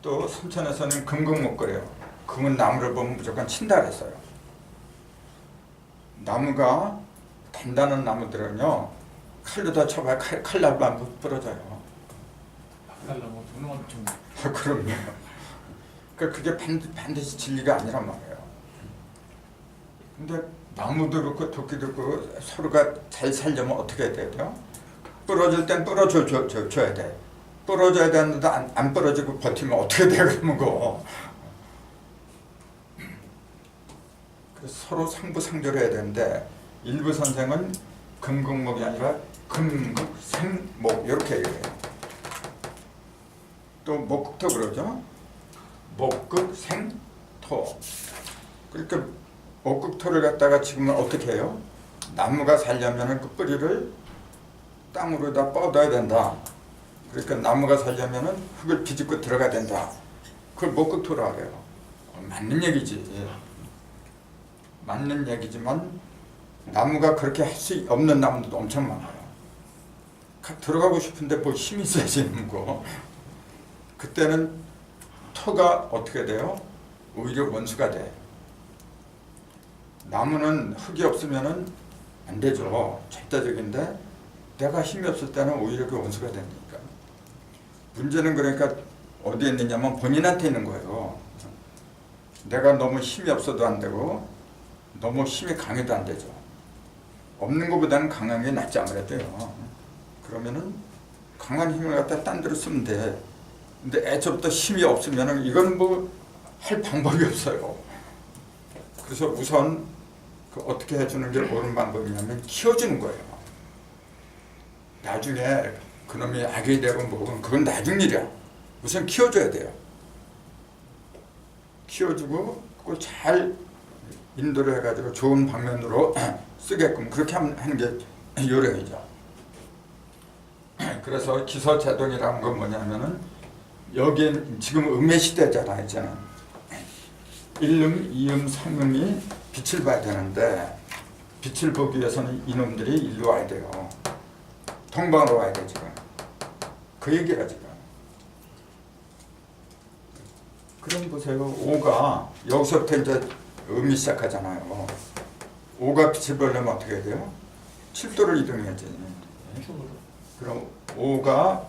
또 삼천에서는 금극목걸이에요. 금은 나무를 보면 무조건 친다 그랬어요. 나무가 단단한 나무들은요 칼로 다 쳐봐야 칼날만 부러져요. 박살나고 돈은 엄청. 그럼요. 그러니까 그게 반드시 진리가 아니란 말이에요. 근데 나무도 그렇고 토끼도 그렇고 서로가 잘 살려면 어떻게 해야 돼요? 부러질 땐 부러져줘야 돼. 부러져야 되는데 안 부러지고 버티면 어떻게 돼? 그러면 그거. 그래서 서로 상부상조해야 되는데 일부 선생은 금극목이 아니라 금극생목 이렇게 얘기해요. 또 목극토 그러죠. 목극생토. 그러니까 목극토를 갖다가 지금은 어떻게 해요? 나무가 살려면 그 뿌리를 땅으로다 뻗어야 된다. 그러니까 나무가 살려면 흙을 비집고 들어가야 된다. 그걸 목극토라고 해요. 맞는 얘기지. 맞는 얘기지만 나무가 그렇게 할 수 없는 나무도 엄청 많아요. 들어가고 싶은데 뭐 힘이 세지는 거. 그때는 토가 어떻게 돼요? 오히려 원수가 돼. 나무는 흙이 없으면은 안 되죠. 절대적인데 내가 힘이 없을 때는 오히려 그 원수가 되니까. 문제는 그러니까 어디에 있느냐면 본인한테 있는 거예요. 내가 너무 힘이 없어도 안 되고 너무 힘이 강해도 안 되죠. 없는 것보다는 강한 게 낫지 아무래도요. 그러면은 강한 힘을 갖다 딴 데로 쓰면 돼. 근데 애초부터 힘이 없으면은 이건 뭐 할 방법이 없어요. 그래서 우선 그 어떻게 해주는 게 옳은 방법이냐면 키워주는 거예요. 나중에 그놈이 악이 되고 뭐건 그건 나중 일이야. 우선 키워줘야 돼요. 키워주고 그걸 잘 인도를 해가지고 좋은 방면으로 쓰게끔 그렇게 하는 게 요령이죠. 그래서 기서제동이라는 건 뭐냐면은 여기엔 지금 음의 시대잖아요. 이제는 일음, 이음, 삼음이 빛을 봐야 되는데 빛을 보기 위해서는 이놈들이 일로 와야 돼요. 동방으로 와야 돼 지금. 그 얘기가 지금. 그럼 보세요. 오가 여기서부터 이제 음이 시작하잖아요. 오가 빛을 보려면 어떻게 해야 돼요? 7도를 이동해야지. 그럼 오가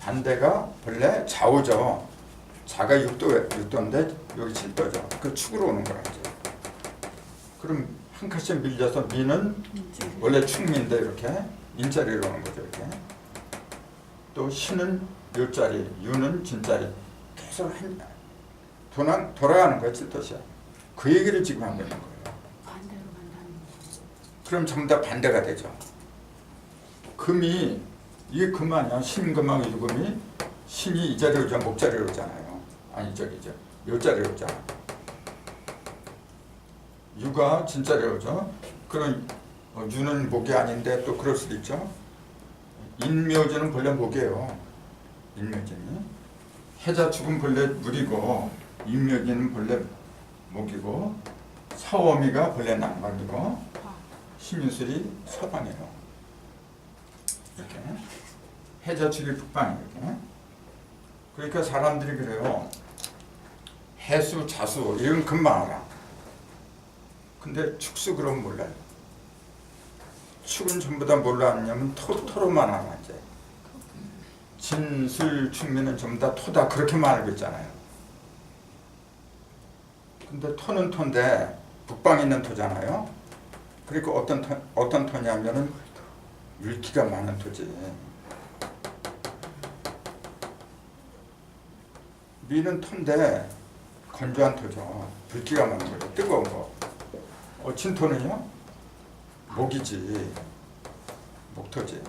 반대가 본래 좌우죠. 자가 6도인데 여기 7도죠. 그 축으로 오는 거라죠. 그럼 한 칸씩 밀려서 미는 원래 축미인데 이렇게 인자리로 오는 거죠. 이렇게. 또 신은 요자리, 유는 진자리. 계속 돌아가는 거야. 7도시야. 그 얘기를 지금 하고 있는 거예요. 반대로 간다는 거. 그럼 전부 다 반대가 되죠. 금이 이게 금 아니야. 신금하고 유금이 신이 이 자리로 오잖아. 목자리로 오잖아요. 아니 저기죠. 요 자리로 오잖아. 유가 진자리로 오죠. 그럼 유는 목이 아닌데 또 그럴 수도 있죠. 인묘지는 본래 목이에요. 인묘지는 해자축은 본래 물이고 인묘지는 본래 목이고 사오미가 본래 남방이고 신유술이 서방이에요. 이렇게 해자축이 북방이에요. 그러니까 사람들이 그래요. 해수, 자수 이런 금방 알아. 근데 축수 그럼 몰라요. 축은 전부 다 뭘로 아냐면 토로만 알아 이제. 진술, 축미는 전부 다 토다 그렇게만 알고 있잖아요. 근데 토는 토인데 북방에 있는 토잖아요. 그러니까 어떤 토냐면은 율기가 많은 토지. 미는 토인데 건조한 토죠. 불기가 많은 거죠. 뜨거운 거. 진토는요? 목이지. 목토지.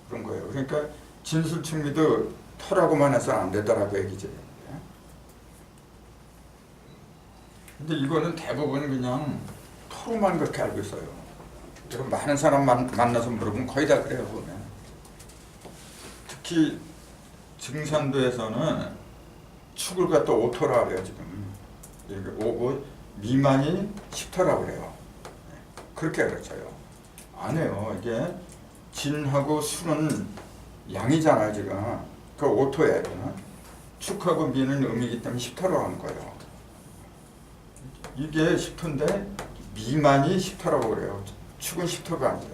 그런 거예요. 그러니까 진술축미도 토라고만 해서 안 되더라고 얘기지. 근데 이거는 대부분 그냥 토로만 그렇게 알고 있어요. 그리고 많은 사람 만나서 물어보면 거의 다 그래요. 보면. 특히 증산도에서는 축을 갖다 5토라 그래요. 지금 이렇게 5고 미만이 10토라고 그래요. 그렇게 가르쳐요. 안 해요. 이게 진하고 수는 양이잖아요. 지금 그 5토예요. 축하고 미는 음이기 때문에 10토라고 하는 거예요. 이게 10토인데 미만이 10토라고 그래요. 축은 10토가 아니에요.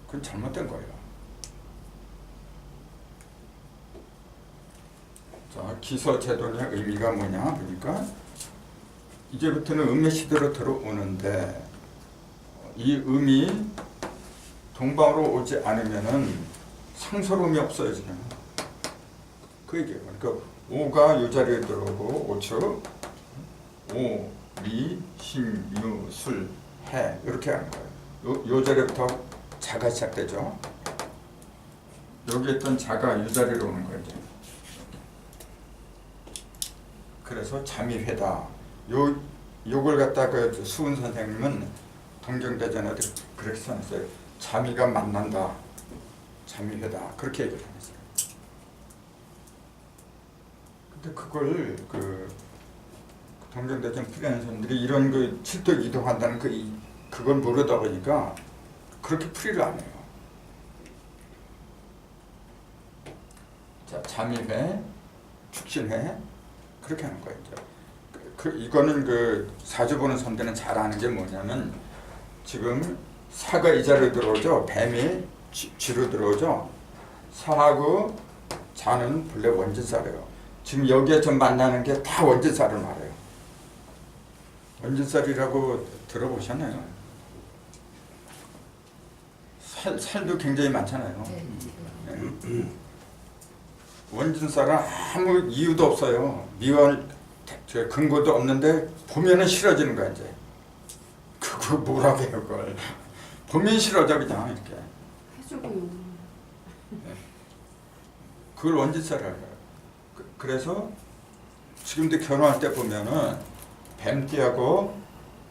그건 잘못된 거예요. 자, 기서제도의 의미가 뭐냐? 그러니까 이제부터는 음의 시대로 들어오는데 이 음이 동방으로 오지 않으면은 상설음이 없어요 지금. 그 얘기예요. 그러니까 오가 요 자리에 들어오고 오축, 오, 미, 신, 유, 술, 해 이렇게 하는 거예요. 요 자리부터 자가 시작되죠. 여기 있던 자가 요 자리로 오는 거예요. 이제. 그래서 잠입회다. 요걸 갖다 그 수은 선생님은 동경대전에 그렇게 써놨어요. 잠이가 만난다. 잠입회다. 그렇게 얘기를 했어요. 근데 그걸 그 동경대전 풀이하는 사람들이 이런 그 7도 이동한다는 그걸 모르다 보니까 그렇게 풀이를 안 해요. 자, 잠입회, 축신회 그렇게 하는 거예요. 이거는 그 사주 보는 선대는 잘 아는 게 뭐냐면 지금 사가 이 자리로 들어오죠. 뱀이 쥐로 들어오죠. 사하고 자는 본래 원진살이에요. 지금 여기에 좀 만나는 게 다 원진살을 말해요. 원진살이라고 들어보셨나요? 살도 굉장히 많잖아요. 네. 원진살은 아무 이유도 없어요. 미원 근거도 없는데 보면은 싫어지는 거야 이제. 그거 뭐라고 해요 그걸. 보면 싫어져 그냥 이렇게. 해주고 그걸 원진살이라고 해요. 그래서 지금도 결혼할 때 보면은 뱀띠하고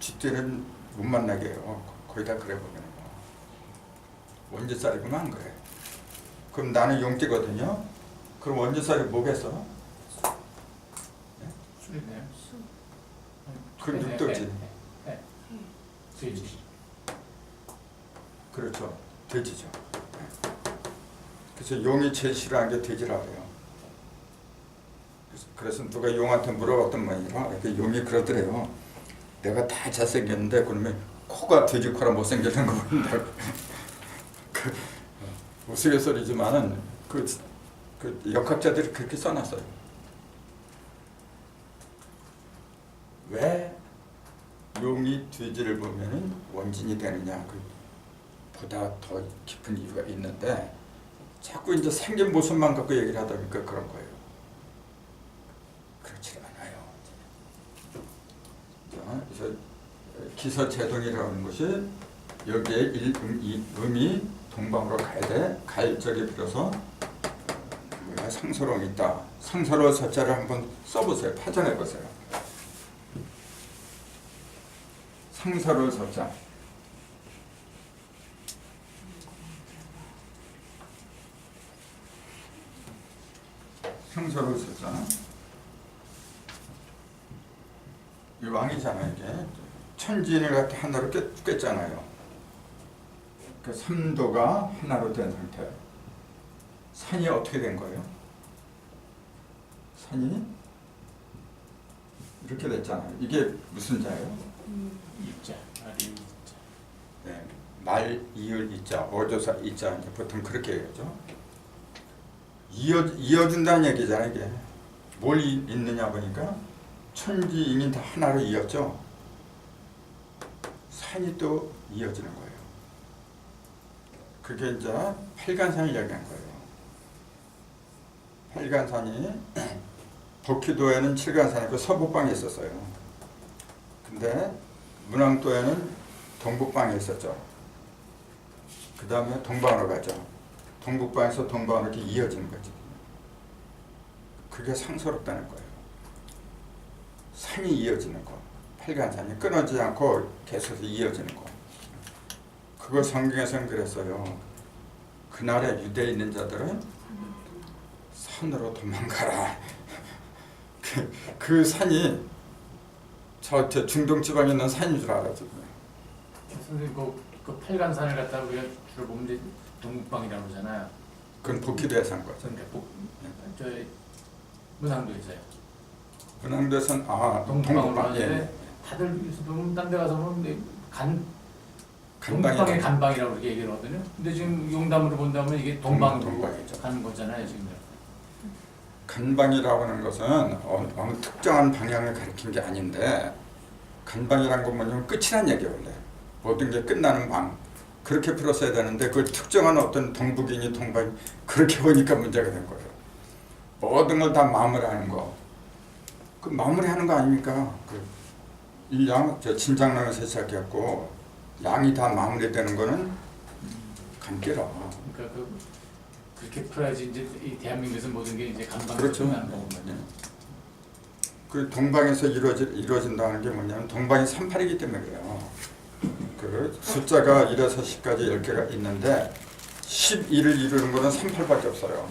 쥐띠는 못 만나게 해요. 거의 다 그래 보면. 원진살이구나 한 거예요. 그럼 나는 용띠거든요. 그럼 원진살이 뭐겠어? 술이네요. 그 육도지. 돼지. 그렇죠. 돼지죠. 그래서 용이 제일 싫어하는 게 돼지라고 해요. 그래서 누가 용한테 물어봤던 모양이라 그 용이 그러더래요. 내가 다 잘생겼는데 그러면 코가 돼지 코라 못생겼는 거 본다고. 우스갯소리지만은 그 역학자들이 그렇게 써놨어요. 왜 용이 뒤지를 보면은 원진이 되느냐, 보다 더 깊은 이유가 있는데 자꾸 이제 생긴 모습만 갖고 얘기를 하다 보니까 그런 거예요. 그렇지 않아요. 자, 그래서 기서제동이라는 것이 여기에 이 음이 동방으로 가야 돼. 갈 적에 빌어서 상서로움이 있다. 상서로운 서자를 한번 써보세요. 파전해보세요. 상서로운 서자. 상서로운 서자. 이 왕이잖아요. 이게 천지인을 갖다 하나로 꿰잖아요. 그 삼도가 하나로 된 상태. 산이 어떻게 된 거예요? 산이 이렇게 됐잖아요. 이게 무슨 자예요? 입자, 아리 입자. 네, 말, 이을, 이자, 어조사, 이자, 이제 보통 그렇게 얘기하죠. 이어준다는 얘기잖아요. 이게 뭘 잇느냐 보니까 천지인이 다 하나로 이었죠. 산이 또 이어지는 거예요. 그게 이제 팔간산을 이야기한 거예요. 팔간산이 도키도에는 칠간산이고 서북방에 있었어요. 근데 문왕도에는 동북방에 있었죠. 그 다음에 동방으로 가죠. 동북방에서 동방으로 이렇게 이어지는 거지. 그게 상서롭다는 거예요. 산이 이어지는 거. 팔간산이 끊어지지 않고 계속해서 이어지는 거. 그거 성경에서는 그랬어요. 그날에 유대에 있는 자들은 산으로 도망가라. 그 산이 저 중동 지방에 있는 산인 줄 알았죠. 선생님 그 팔간산을 갖다가 우리가 주로 보면 이제 동북방이라고 그러잖아요. 그건 북기도에서 한 거죠. 그런데 저 문항도에서요. 문항도에서는 동북방으로 동북방. 하는데 다들 보면 딴 데 가서 보면 간방이 동북방의 간방이라고 그렇게 얘기를 하거든요. 근데 지금 용담으로 본다면 이게 동방으로 동방이죠. 가는 거잖아요, 지금. 간방이라고 하는 것은 어느 특정한 방향을 가리킨 게 아닌데, 간방이란 건 뭐냐면 끝이란 얘기예요. 원래 모든 게 끝나는 방, 그렇게 풀었어야 되는데 그걸 특정한 어떤 동북이니 동방이 그렇게 보니까 문제가 된 거예요. 모든 걸 다 마무리하는 거, 그 마무리하는 거 아닙니까? 저 진장랑에서 시작했고 양이 다 마무리되는 거는 간계라. 그러니까 그렇게 풀어야지 이제 이 대한민국에서 모든 게 이제 간방으로 그렇죠. 하는 거거든요. 그 동방에서 이루어진다는 게 뭐냐면 동방이 38이기 때문에 그래요. 그 숫자가 1에서 10까지 10개가 있는데 11을 이루는 거는 38밖에 없어요.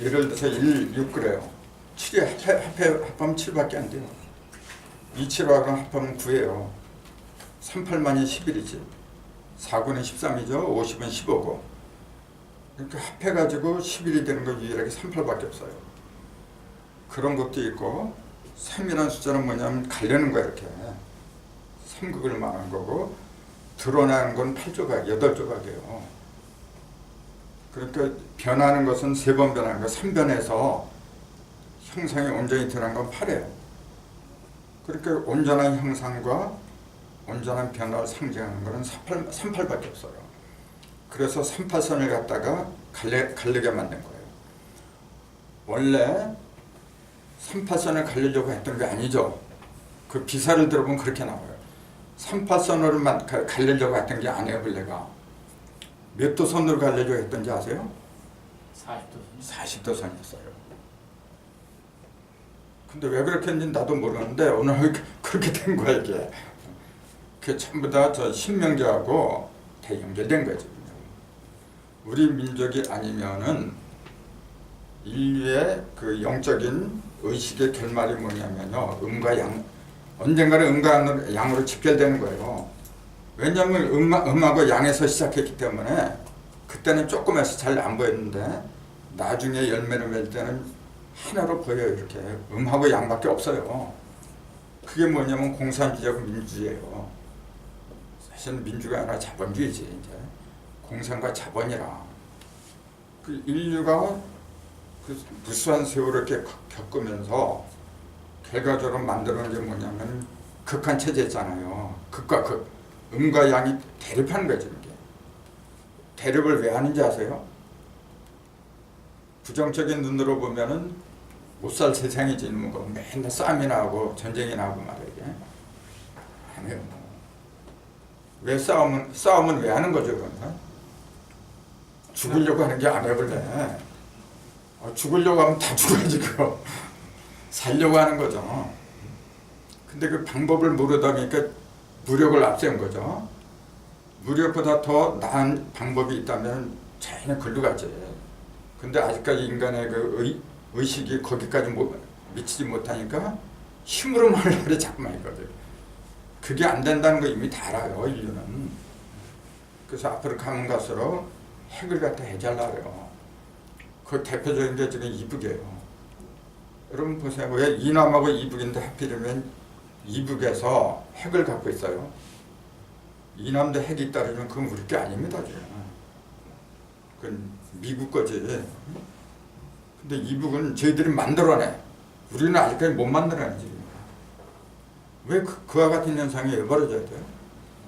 예를 들어서 1, 6 그래요. 7이 합하면 7밖에 안 돼요. 2, 7하고 합하면 9예요. 38만이 11이지. 4구는 13이죠. 50은 15고. 이렇게 합해가지고 11이 되는 거 유일하게 38밖에 없어요. 그런 것도 있고, 3이라는 숫자는 뭐냐면 가려는 거야. 이렇게 3극을 말하는 거고, 드러나는 건 8조각, 8조각이에요. 그러니까 변하는 것은 3번 변하는 거, 3변해서 형상이 온전히 드러난 건 8이에요. 그러니까 온전한 형상과 온전한 변화를 상징하는 것은 38밖에 없어요. 그래서 38선을 갖다가 갈리게 만든 거예요. 원래 38선을 갈리려고 했던 게 아니죠. 그 비사를 들어보면 그렇게 나와요. 38선으로만 갈리려고 했던 게 아니에요. 원래가 몇 도선으로 갈리려고 했던지 아세요? 40도. 40도선이었어요. 근데 왜 그렇게 했는지 나도 모르는데 오늘 그렇게 된 거야 이게. 그게 전부 다 저 신명제하고 다 연결된 거지. 우리 민족이 아니면은 인류의 그 영적인 의식의 결말이 뭐냐면요, 음과 양, 언젠가는 음과 양으로 직결되는 거예요. 왜냐하면 음하고 양에서 시작했기 때문에 그때는 조그매서 잘 안 보였는데 나중에 열매를 맺을 때는 하나로 보여요. 이렇게 음하고 양밖에 없어요. 그게 뭐냐면 공산주의하고 민주주의예요. 사실은 민주가 아니라 자본주의지. 이제 공산과 자본이라. 그 인류가 그 무수한 세월을 이렇게 겪으면서 결과적으로 만들어낸 게 뭐냐면 극한 체제잖아요. 극과 극, 음과 양이 대립하는 거죠. 이게. 대립을 왜 하는지 아세요? 부정적인 눈으로 보면은 못 살 세상이지 뭐 맨날 싸움이나 하고 전쟁이나 하고 말이야. 이게. 아니에요. 왜 싸움은 왜 하는 거죠, 그러면? 죽으려고 하는 게 안 해볼래. 죽으려고 하면 다 죽어야지, 그거. 살려고 하는 거죠. 근데 그 방법을 모르다 보니까 무력을 앞세운 거죠. 무력보다 더 나은 방법이 있다면 자연히 글로 가지. 근데 아직까지 인간의 그 의식이 거기까지 미치지 못하니까 힘으로 하려고 자꾸만 있거든. 그게 안 된다는 거 이미 다 알아요, 인류는. 그래서 앞으로 가면 갈수록 핵을 갖다 해달라고요. 그 대표적인 게 지금 이북이에요. 여러분 보세요. 왜 이남하고 이북인데 하필이면 이북에서 핵을 갖고 있어요. 이남도 핵이 있다면 그건 우리 게 아닙니다. 지금. 그건 미국 거지. 근데 이북은 저희들이 만들어내. 우리는 아직까지 못 만들어내지. 왜 그와 같은 현상이 왜 벌어져야 돼요?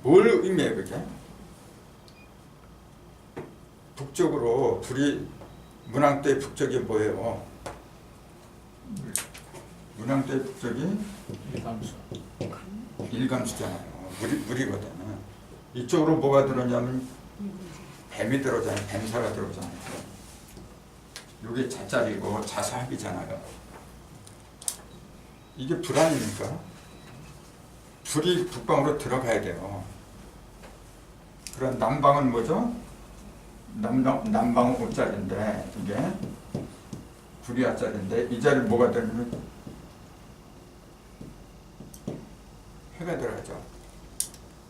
뭘 의미해 그게? 북쪽으로 문왕대의 북쪽이 뭐예요? 문왕대의 북쪽이 일감수. 일감수잖아요. 물이거든. 이쪽으로 뭐가 들어오냐면 뱀이 들어오잖아요. 뱀사가 들어오잖아요. 이게 자짜리고 자사합이잖아요. 이게 불 아닙니까? 불이 북방으로 들어가야 돼요. 그럼 남방은 뭐죠? 남방은 오짜리인데 이게 구리아짜리인데 이 자리 뭐가 되냐면 해가 들어가죠.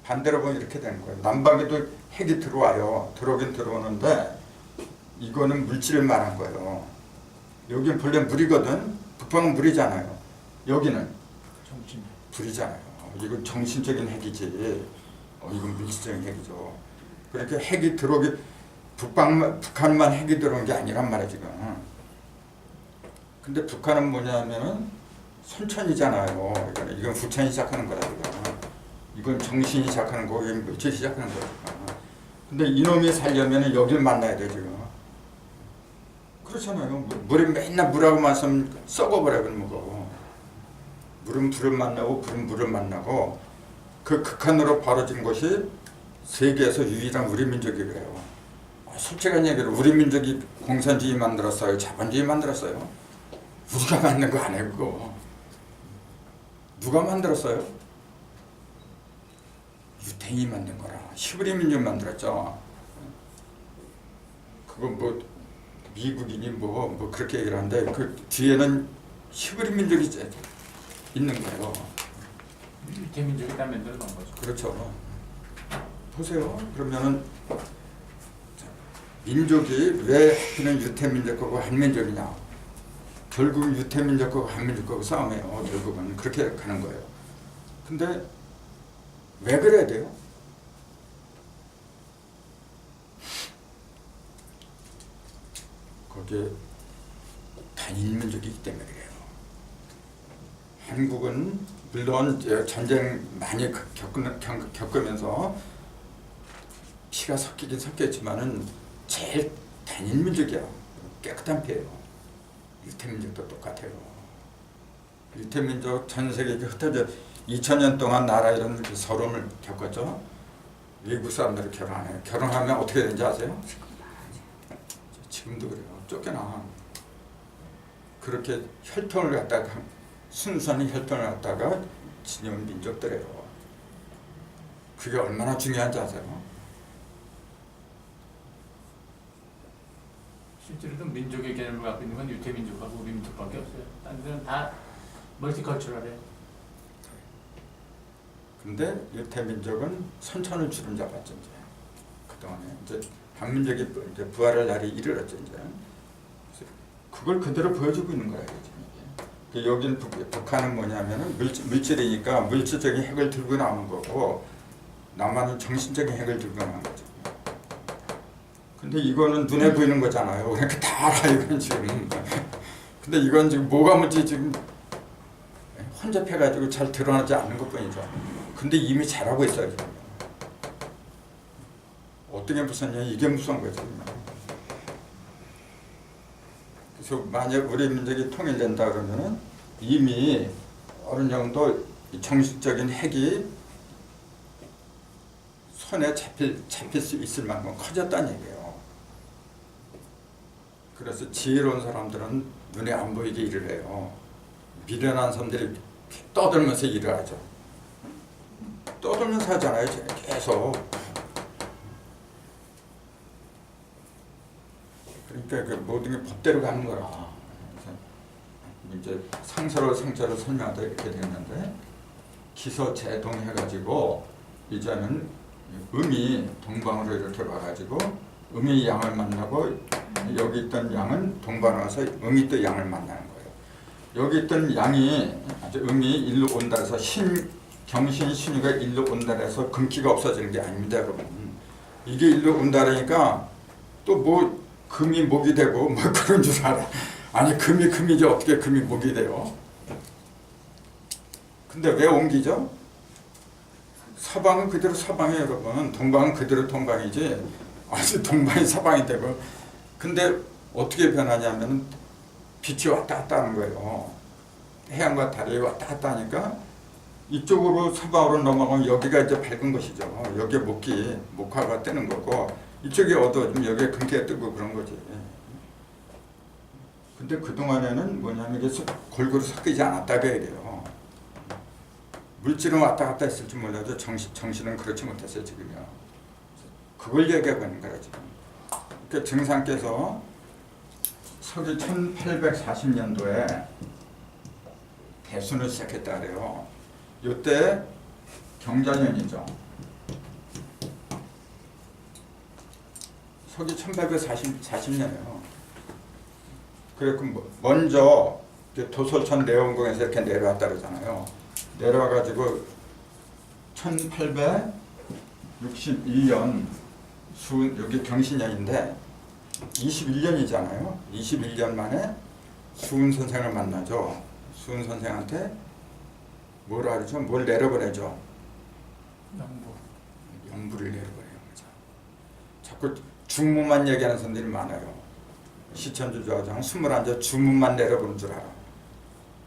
반대로 보면 이렇게 되는 거예요. 남방에도 핵이 들어와요. 들어오긴 들어오는데 이거는 물질을 말한 거예요. 여기는 본래 물이거든. 북방은 물이잖아요. 여기는 정신. 불이잖아요. 이건 정신적인 핵이지. 이건 물질적인 핵이죠. 그렇게 핵이 들어오기 북한만 핵이 들어온 게 아니란 말이야 지금. 근데 북한은 뭐냐면은 선천이잖아요. 이건 후천이 시작하는 거야 지금. 이건 정신이 시작하는 거고 이건 물질이 시작하는 거야. 근데 이놈이 살려면은 여길 만나야 돼 지금. 그렇잖아요. 물에 맨날 물하고만 있으면 썩어버려 그런 거. 물은 불을 만나고 불은 물을 만나고 그 극한으로 벌어진 것이 세계에서 유일한 우리 민족이 그래요. 솔직한 얘기로 우리 민족이 공산주의 만들었어요? 자본주의 만들었어요? 우리가 만든 거 아니에요 그거. 누가 만들었어요? 유태인이 만든 거라. 히브리 민족 만들었죠. 그거 뭐 미국인이 뭐 그렇게 얘기를 하는데 그 뒤에는 히브리 민족이 있는 거예요. 유태민족이 다 만들어 놓은 거죠. 그렇죠. 보세요. 그러면은 민족이 왜 하필은 유태민족하고 한민족이냐? 결국 유태민족하고 한민족하고 싸움이에요. 결국은 그렇게 가는 거예요. 근데 왜 그래야 돼요? 거기에 단일민족이기 때문에 그래요. 한국은 물론 전쟁 많이 겪으면서 피가 섞이긴 섞였지만은 제일 단일민족이야. 깨끗한 피예요. 유태민족도 똑같아요. 유태민족 전 세계에 흩어져 2000년 동안 나라 이런 서름을 겪었죠. 외국 사람들이 결혼 안 해요. 결혼하면 어떻게 되는지 아세요? 지금도 그래요. 쫓겨나. 그렇게 혈통을 갖다가 순수한 혈통을 갖다가 지녀온 민족들이에요. 그게 얼마나 중요한지 아세요? 실제로도 민족의 개념을 갖고 있는 건 유태민족하고 우리 민족밖에 없어요. 딴 데는 다 멀티컬처럴해요. 근데 유태민족은 선천을 주름잡았죠. 이제 그동안에 이제 한민족이 이제 부활할 날이 이르렀죠. 이제 그걸 그대로 보여주고 있는 거예요. 지금 여긴 북한은 뭐냐면은 물질이니까 물질적인 핵을 들고 나오는 거고 남한은 정신적인 핵을 들고 나오는 거죠. 근데 이거는 눈에 보이는 거잖아요. 그러니까 다 알아 이건 지금. 근데 이건 지금 뭐가 뭔지 지금 혼잡해가지고 잘 드러나지 않는 것뿐이죠. 근데 이미 잘하고 있어요 지금. 어떻게 무섭냐 이게 무서운 거죠. 그래서 만약 우리 민족이 통일된다 그러면은 이미 어느 정도 정식적인 핵이 손에 잡힐 수 있을 만큼 커졌다는 얘기예요. 그래서 지혜로운 사람들은 눈에 안 보이게 일을 해요. 미련한 사람들이 떠들면서 일을 하죠. 떠들면서 하잖아요. 계속. 그러니까 그 모든 게 법대로 가는 거라. 이제 상서로 설명하다 이렇게 됐는데 기서제동 해가지고 이제는 음이 동방으로 이렇게 와가지고 음이 양을 만나고 여기 있던 양은 동방으로 와서 음이 또 양을 만나는 거예요. 여기 있던 양이 음이 일로 온다 해서 경신 신유가 일로 온다 해서 금기가 없어지는 게 아닙니다 여러분. 이게 일로 온다 그러니까 또 뭐 금이 목이 되고 뭐 그런 줄 알아. 아니 금이 금이지 어떻게 금이 목이 돼요. 근데 왜 옮기죠? 서방은 그대로 서방이에요 여러분. 동방은 그대로 동방이지 아직 동방이 서방이 되고. 근데 어떻게 변하냐면 빛이 왔다 갔다 하는 거예요. 해양과 달이 왔다 갔다 하니까 이쪽으로 서방으로 넘어가면 여기가 이제 밝은 것이죠. 여기에 목화가 뜨는 거고 이쪽이 어두워지면 여기에 금기가 뜨고 그런 거지. 근데 그동안에는 뭐냐면 이게 골고루 섞이지 않았다고 얘기해요. 물질은 왔다 갔다 했을지 몰라도 정신은 그렇지 못했어요 지금요. 그걸 얘기하고 있는 거라 지금. 그러니까 증상께서 서기 1840년도에 대순을 시작했다 그래요. 이때 경자년이죠. 서기 1840년이에요. 그래고 먼저 도솔천 내원궁에서 이렇게 내려왔다 그러잖아요. 내려와가지고 1861년 여기 경신년인데 21년이잖아요. 21년 만에 수은 선생을 만나죠. 수은 선생한테 뭐라 하죠? 뭘 내려보내죠? 영부를 내려보내요. 자꾸 주문만 얘기하는 사람들이 많아요. 시천주 조화장 21자 주문만 내려보는 줄 알아.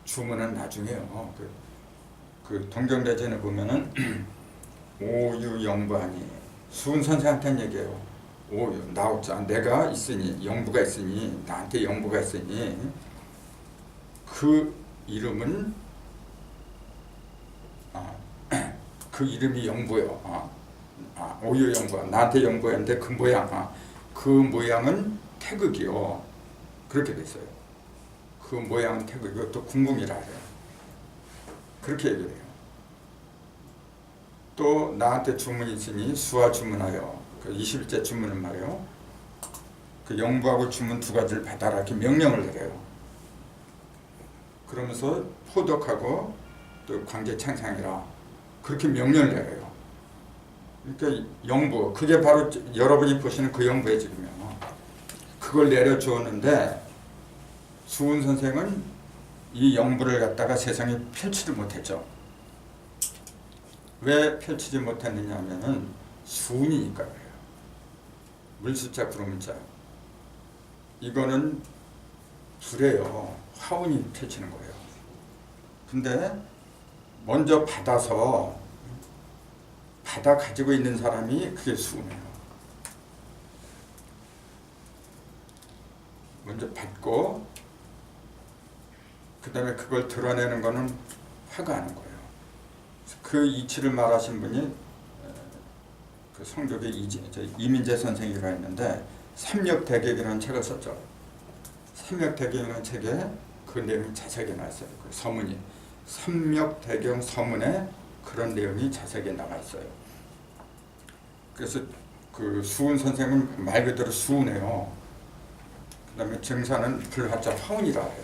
주문은 나중에요. 그 동경대전에 보면은 오유영부하니 수은 선생한테는 얘기해요. 오유 나오자 내가 있으니 영부가 있으니 나한테 영부가 있으니 그 이름은 그 이름이 영부요. 오유 영부 나한테 영부였는데 그 모양 그 모양은 태극이요. 그렇게 돼 있어요. 그 모양은 태극이고 또 궁궁이라 해요. 그렇게 얘기를 해요. 또 나한테 주문이 있으니 수와 주문하여 그 21제 주문은 말이에요. 그 영부하고 주문 두 가지를 받아라 이렇게 명령을 내려요. 그러면서 포덕하고 또 관계 창상이라 그렇게 명령을 내려요. 그러니까 영부 그게 바로 여러분이 보시는 그 영부의 지금요. 그걸 내려주었는데 수은 선생은 이 영부를 갖다가 세상에 펼치지 못했죠. 왜 펼치지 못했느냐 하면은 수은이니까 그래요. 물숫자 구름자 이거는 불이에요. 화운이 펼치는 거예요. 근데 먼저 받아 가지고 있는 사람이 그게 수은이에요. 먼저 받고 그 다음에 그걸 드러내는 거는 화가 하는 거예요. 그 이치를 말하신 분이 그 성격의 이민재 선생이라고 했는데 삼력대객이라는 책을 썼죠. 삼력대객이라는 책에 그 내용이 자세하게 나와 있어요. 그 서문이 삼력대경 서문에 그런 내용이 자세하게 나와 있어요. 그래서 그 수은 선생은 말 그대로 수은해요. 그 다음에 증사는 불화자 화운이라 해요.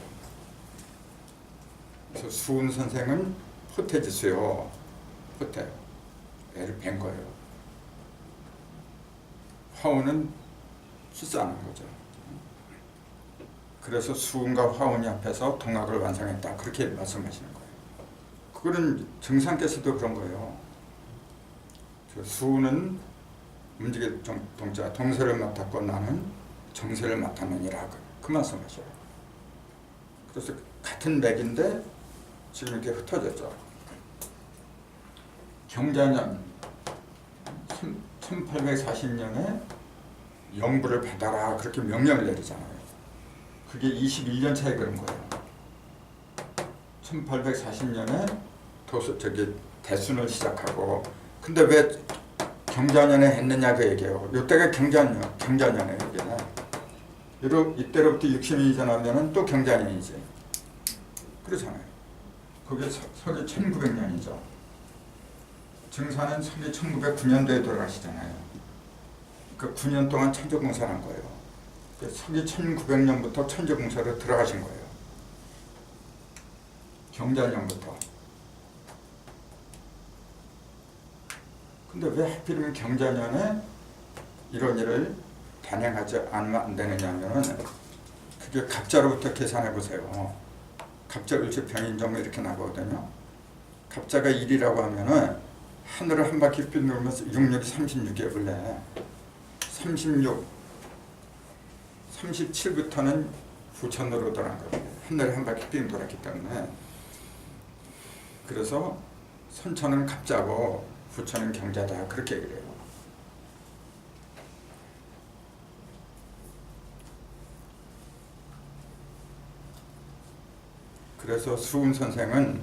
그래서 수은 선생은 호태지수요. 호태. 애를 뵌 거예요. 화운은 실사하는 거죠. 그래서 수운과 화운이 합해서 동학을 완성했다. 그렇게 말씀하시는 거예요. 그거는 정상께서도 그런 거예요. 수운은 움직일 동자, 동세를 맡았고 나는 정세를 맡았느니라. 그 말씀하셔요. 그래서 같은 맥인데 지금 이렇게 흩어졌죠. 경자년 1840년에 영부를 받아라 그렇게 명령을 내리잖아요. 그게 21년 차에 그런 거예요. 1840년에 대순을 시작하고 근데 왜 경자년에 했느냐 그 얘기예요. 이때가 경자년에 이게 이때로부터 60년이 지나면은 또 경자년이지. 그렇잖아요. 그게 서기 1900년이죠. 증사는 서기 1909년도에 돌아가시잖아요. 그 9년 동안 천재공사를 한 거예요. 서기 1900년부터 천재공사로 들어가신 거예요. 경자년부터. 근데 왜 하필이면 경자년에 이런 일을 단행하지 않으면 안 되느냐면은 그게 갑자로부터 계산해 보세요. 갑자 을지 병인정 이렇게 나거든요. 갑자가 1이라고 하면은 하늘을 한 바퀴 빙 돌면서 6, 6이 36이에요 원래. 36, 37부터는 후천으로 돌아간 거예요. 하늘을 한 바퀴 빙 돌았기 때문에. 그래서 선천은 갑자고 후천은 경자다 그렇게 얘기를 해요. 그래서 수운 선생은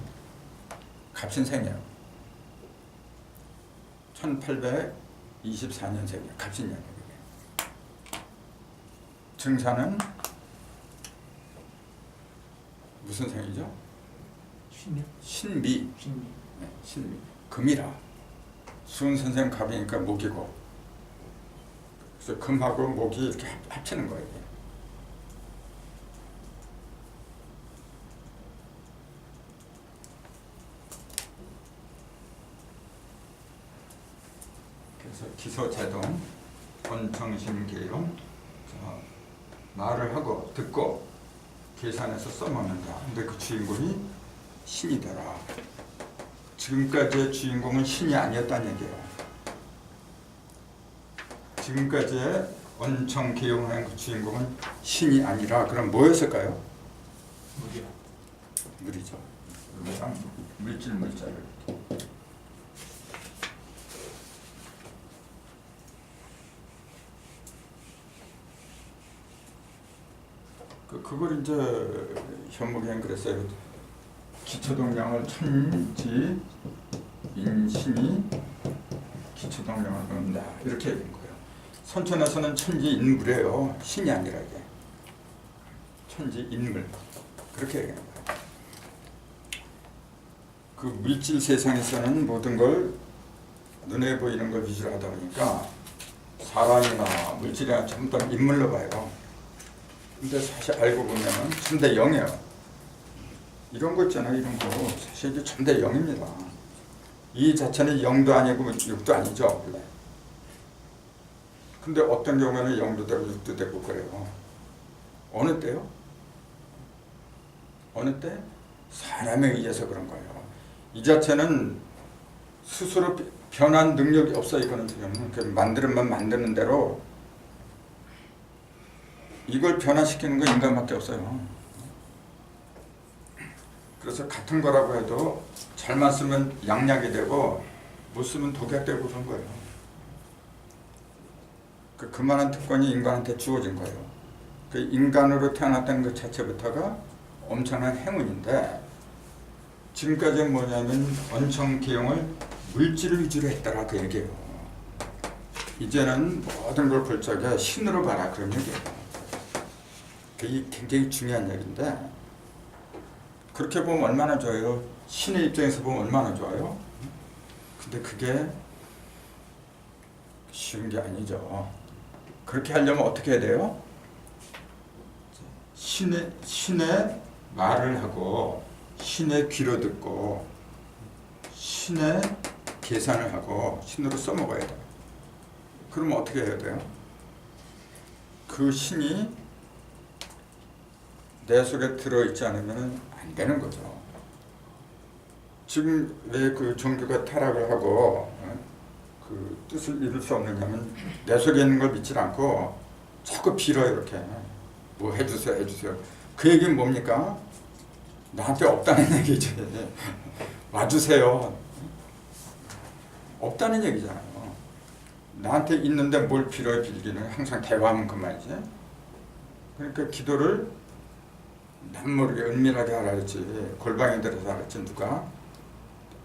갑신생이에요. 1824년생이에요. 갑신년이에요. 증사는 무슨 생이죠? 신미. 네, 신미. 금이라. 수운 선생 갑이니까 목이고. 그래서 금하고 목이 이렇게 합치는 거예요. 그래서 기소제동, 원청신계용, 말을 하고 듣고 계산해서 써먹는다. 근데 그 주인공이 신이더라. 지금까지의 주인공은 신이 아니었다는 얘기예요. 지금까지의 원청계용한 그 주인공은 신이 아니라 그럼 뭐였을까요? 물이요. 물이죠. 물질 물자를. 그걸 이제 현무경 그랬어요. 기초동량을 천지 인신이 기초동량을 본다 이렇게 얘기한 거예요. 선천에서는 천지 인물이에요. 신이 아니라 이게 천지 인물 그렇게 얘기하는 거예요. 그 물질 세상에서는 모든 걸 눈에 보이는 걸 위주로 하다 보니까 사람이나 물질이나 전부 다 인물로 봐요. 근데 사실 알고 보면은 전대 0이에요. 이런 거 있잖아요. 이런 거 사실 이게 전대 0입니다. 이 자체는 0도 아니고 6도 아니죠. 원래. 근데 어떤 경우에는 0도 되고 6도 되고 그래요. 어느 때요? 어느 때? 사람에 의해서 그런 거예요. 이 자체는 스스로 변한 능력이 없어요. 이거는 지금 만드는 대로 이걸 변화시키는 건 인간밖에 없어요. 그래서 같은 거라고 해도 잘만 쓰면 양약이 되고 못 쓰면 독약 되고 그런 거예요. 그만한 특권이 인간한테 주어진 거예요. 그 인간으로 태어났다는 것 자체부터가 엄청난 행운인데 지금까지는 뭐냐면 원청계용을 물질 위주로 했다라 그 얘기예요. 이제는 모든 걸 볼 적에 신으로 봐라 그런 얘기예요. 그게 굉장히 중요한 얘기인데 그렇게 보면 얼마나 좋아요. 신의 입장에서 보면 얼마나 좋아요. 근데 그게 쉬운 게 아니죠. 그렇게 하려면 어떻게 해야 돼요? 신의 말을 하고 신의 귀로 듣고 신의 계산을 하고 신으로 써먹어야 돼요. 그러면 어떻게 해야 돼요? 그 신이 내 속에 들어있지 않으면 안 되는 거죠. 지금 왜 그 종교가 타락을 하고 그 뜻을 이룰 수 없느냐면 내 속에 있는 걸 믿지 않고 자꾸 빌어 이렇게 뭐 해주세요 해주세요. 그 얘기는 뭡니까? 나한테 없다는 얘기지. 와주세요. 없다는 얘기잖아요. 나한테 있는데 뭘 빌어요. 빌기는 항상 대화하면 그만이지. 그러니까 기도를 난 모르게 은밀하게 하라 했지. 골방에 들어서 하라 했지. 누가?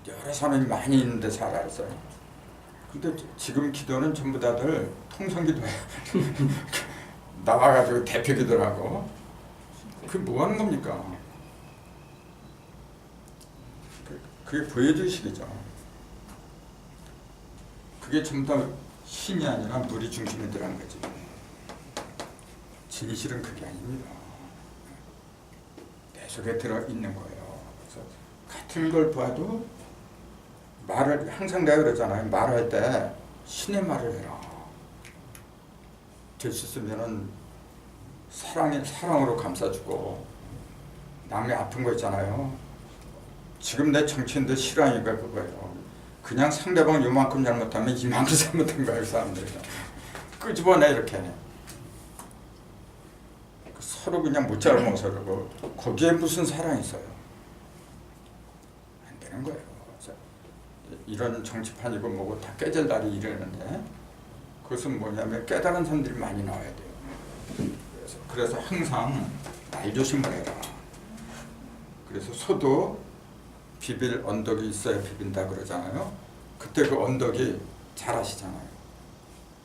여러 사람이 많이 있는데 하라 했어요. 근데 지금 기도는 전부 다들 통성기도해. 나와가지고 대표 기도를 하고. 그게 뭐 하는 겁니까? 그게 보여주시기죠. 그게 전부 다 신이 아니라 물이 중심이 들어간 거지. 진실은 그게 아닙니다. 내 속에 들어있는 거예요. 그래서 같은 걸 봐도 말을 항상 내가 그러잖아요. 말할 때 신의 말을 해라. 될 수 있으면은 사랑으로 감싸주고 남의 아픈 거 있잖아요. 지금 내 정치인들 싫어하니까 그거예요. 그냥 상대방 요만큼 잘못하면 이만큼 잘못한 거예요. 사람들이 끄집어내 이렇게 서로 그냥 못 잘먹어서 그러고 거기에 무슨 사랑이 있어요. 안 되는 거예요. 그래서 이런 정치판이고 뭐고 다 깨질다리 이러는데 그것은 뭐냐면 깨달은 사람들이 많이 나와야 돼요. 그래서 항상 날 조심을 해라. 그래서 소도 비빌 언덕이 있어야 비빈다 그러잖아요. 그때 그 언덕이 잘 아시잖아요.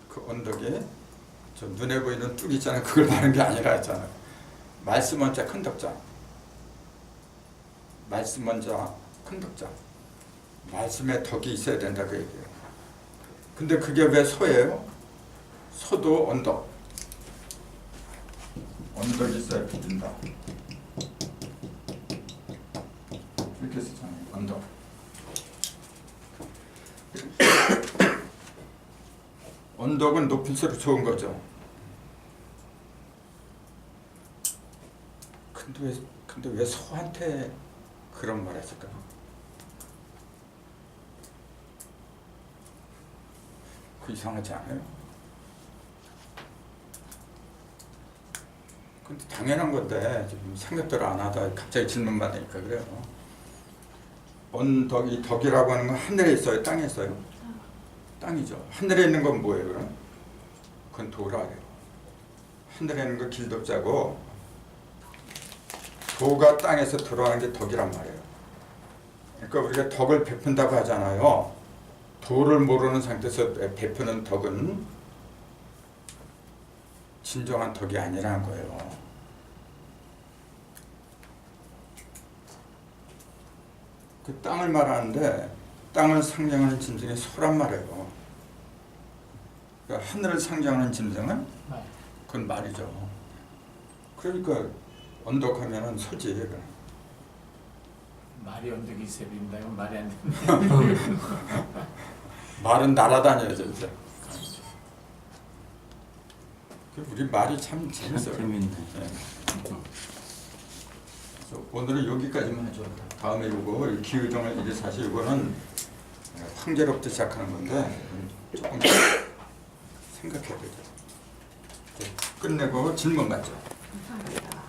그 언덕에 저 눈에 보이는 뚝 있잖아요. 그걸 말한 게 아니라 했잖아요. 말씀 원자 큰 덕자. 말씀 원자 큰 덕자. 말씀에 덕이 있어야 된다 그 얘기예요. 근데 그게 왜 소예요? 소도 언덕. 언덕이 있어야 비빈다. 이렇게 쓰잖아요. 언덕. 언덕은 높을수록 좋은 거죠. 근데 왜 소한테 그런 말 했을까? 그 이상하지 않아요? 근데 당연한 건데 지금 생각대로 안 하다 갑자기 질문 받으니까 그래요. 언덕이 덕이라고 하는 건 하늘에 있어요? 땅에 있어요? 땅이죠. 하늘에 있는 건 뭐예요 그럼? 그건 도라예요. 하늘에 있는 건 길dob자고 도가 땅에서 들어가는 게 덕이란 말이에요. 그러니까 우리가 덕을 베푼다고 하잖아요. 도를 모르는 상태에서 베푸는 덕은 진정한 덕이 아니라는 거예요. 그 땅을 말하는데 땅을 상징하는 짐승이 소란 말이에요. 그러니까 하늘을 상징하는 짐승은 그건 말이죠. 그러니까 언덕하면은 소지. 말이 언덕이 있어야 된다. 이건 말이 안 된다. 말은 날아다녀야죠 이제. 우리 말이 참 재밌어요. 재밌네. 네. 오늘은 여기까지만 하죠. 다음에 이거 기의정을 124 이거는 황제로부터 시작하는 건데 조금 생각해야 되죠. 끝내고 질문 받죠. 감사합니다.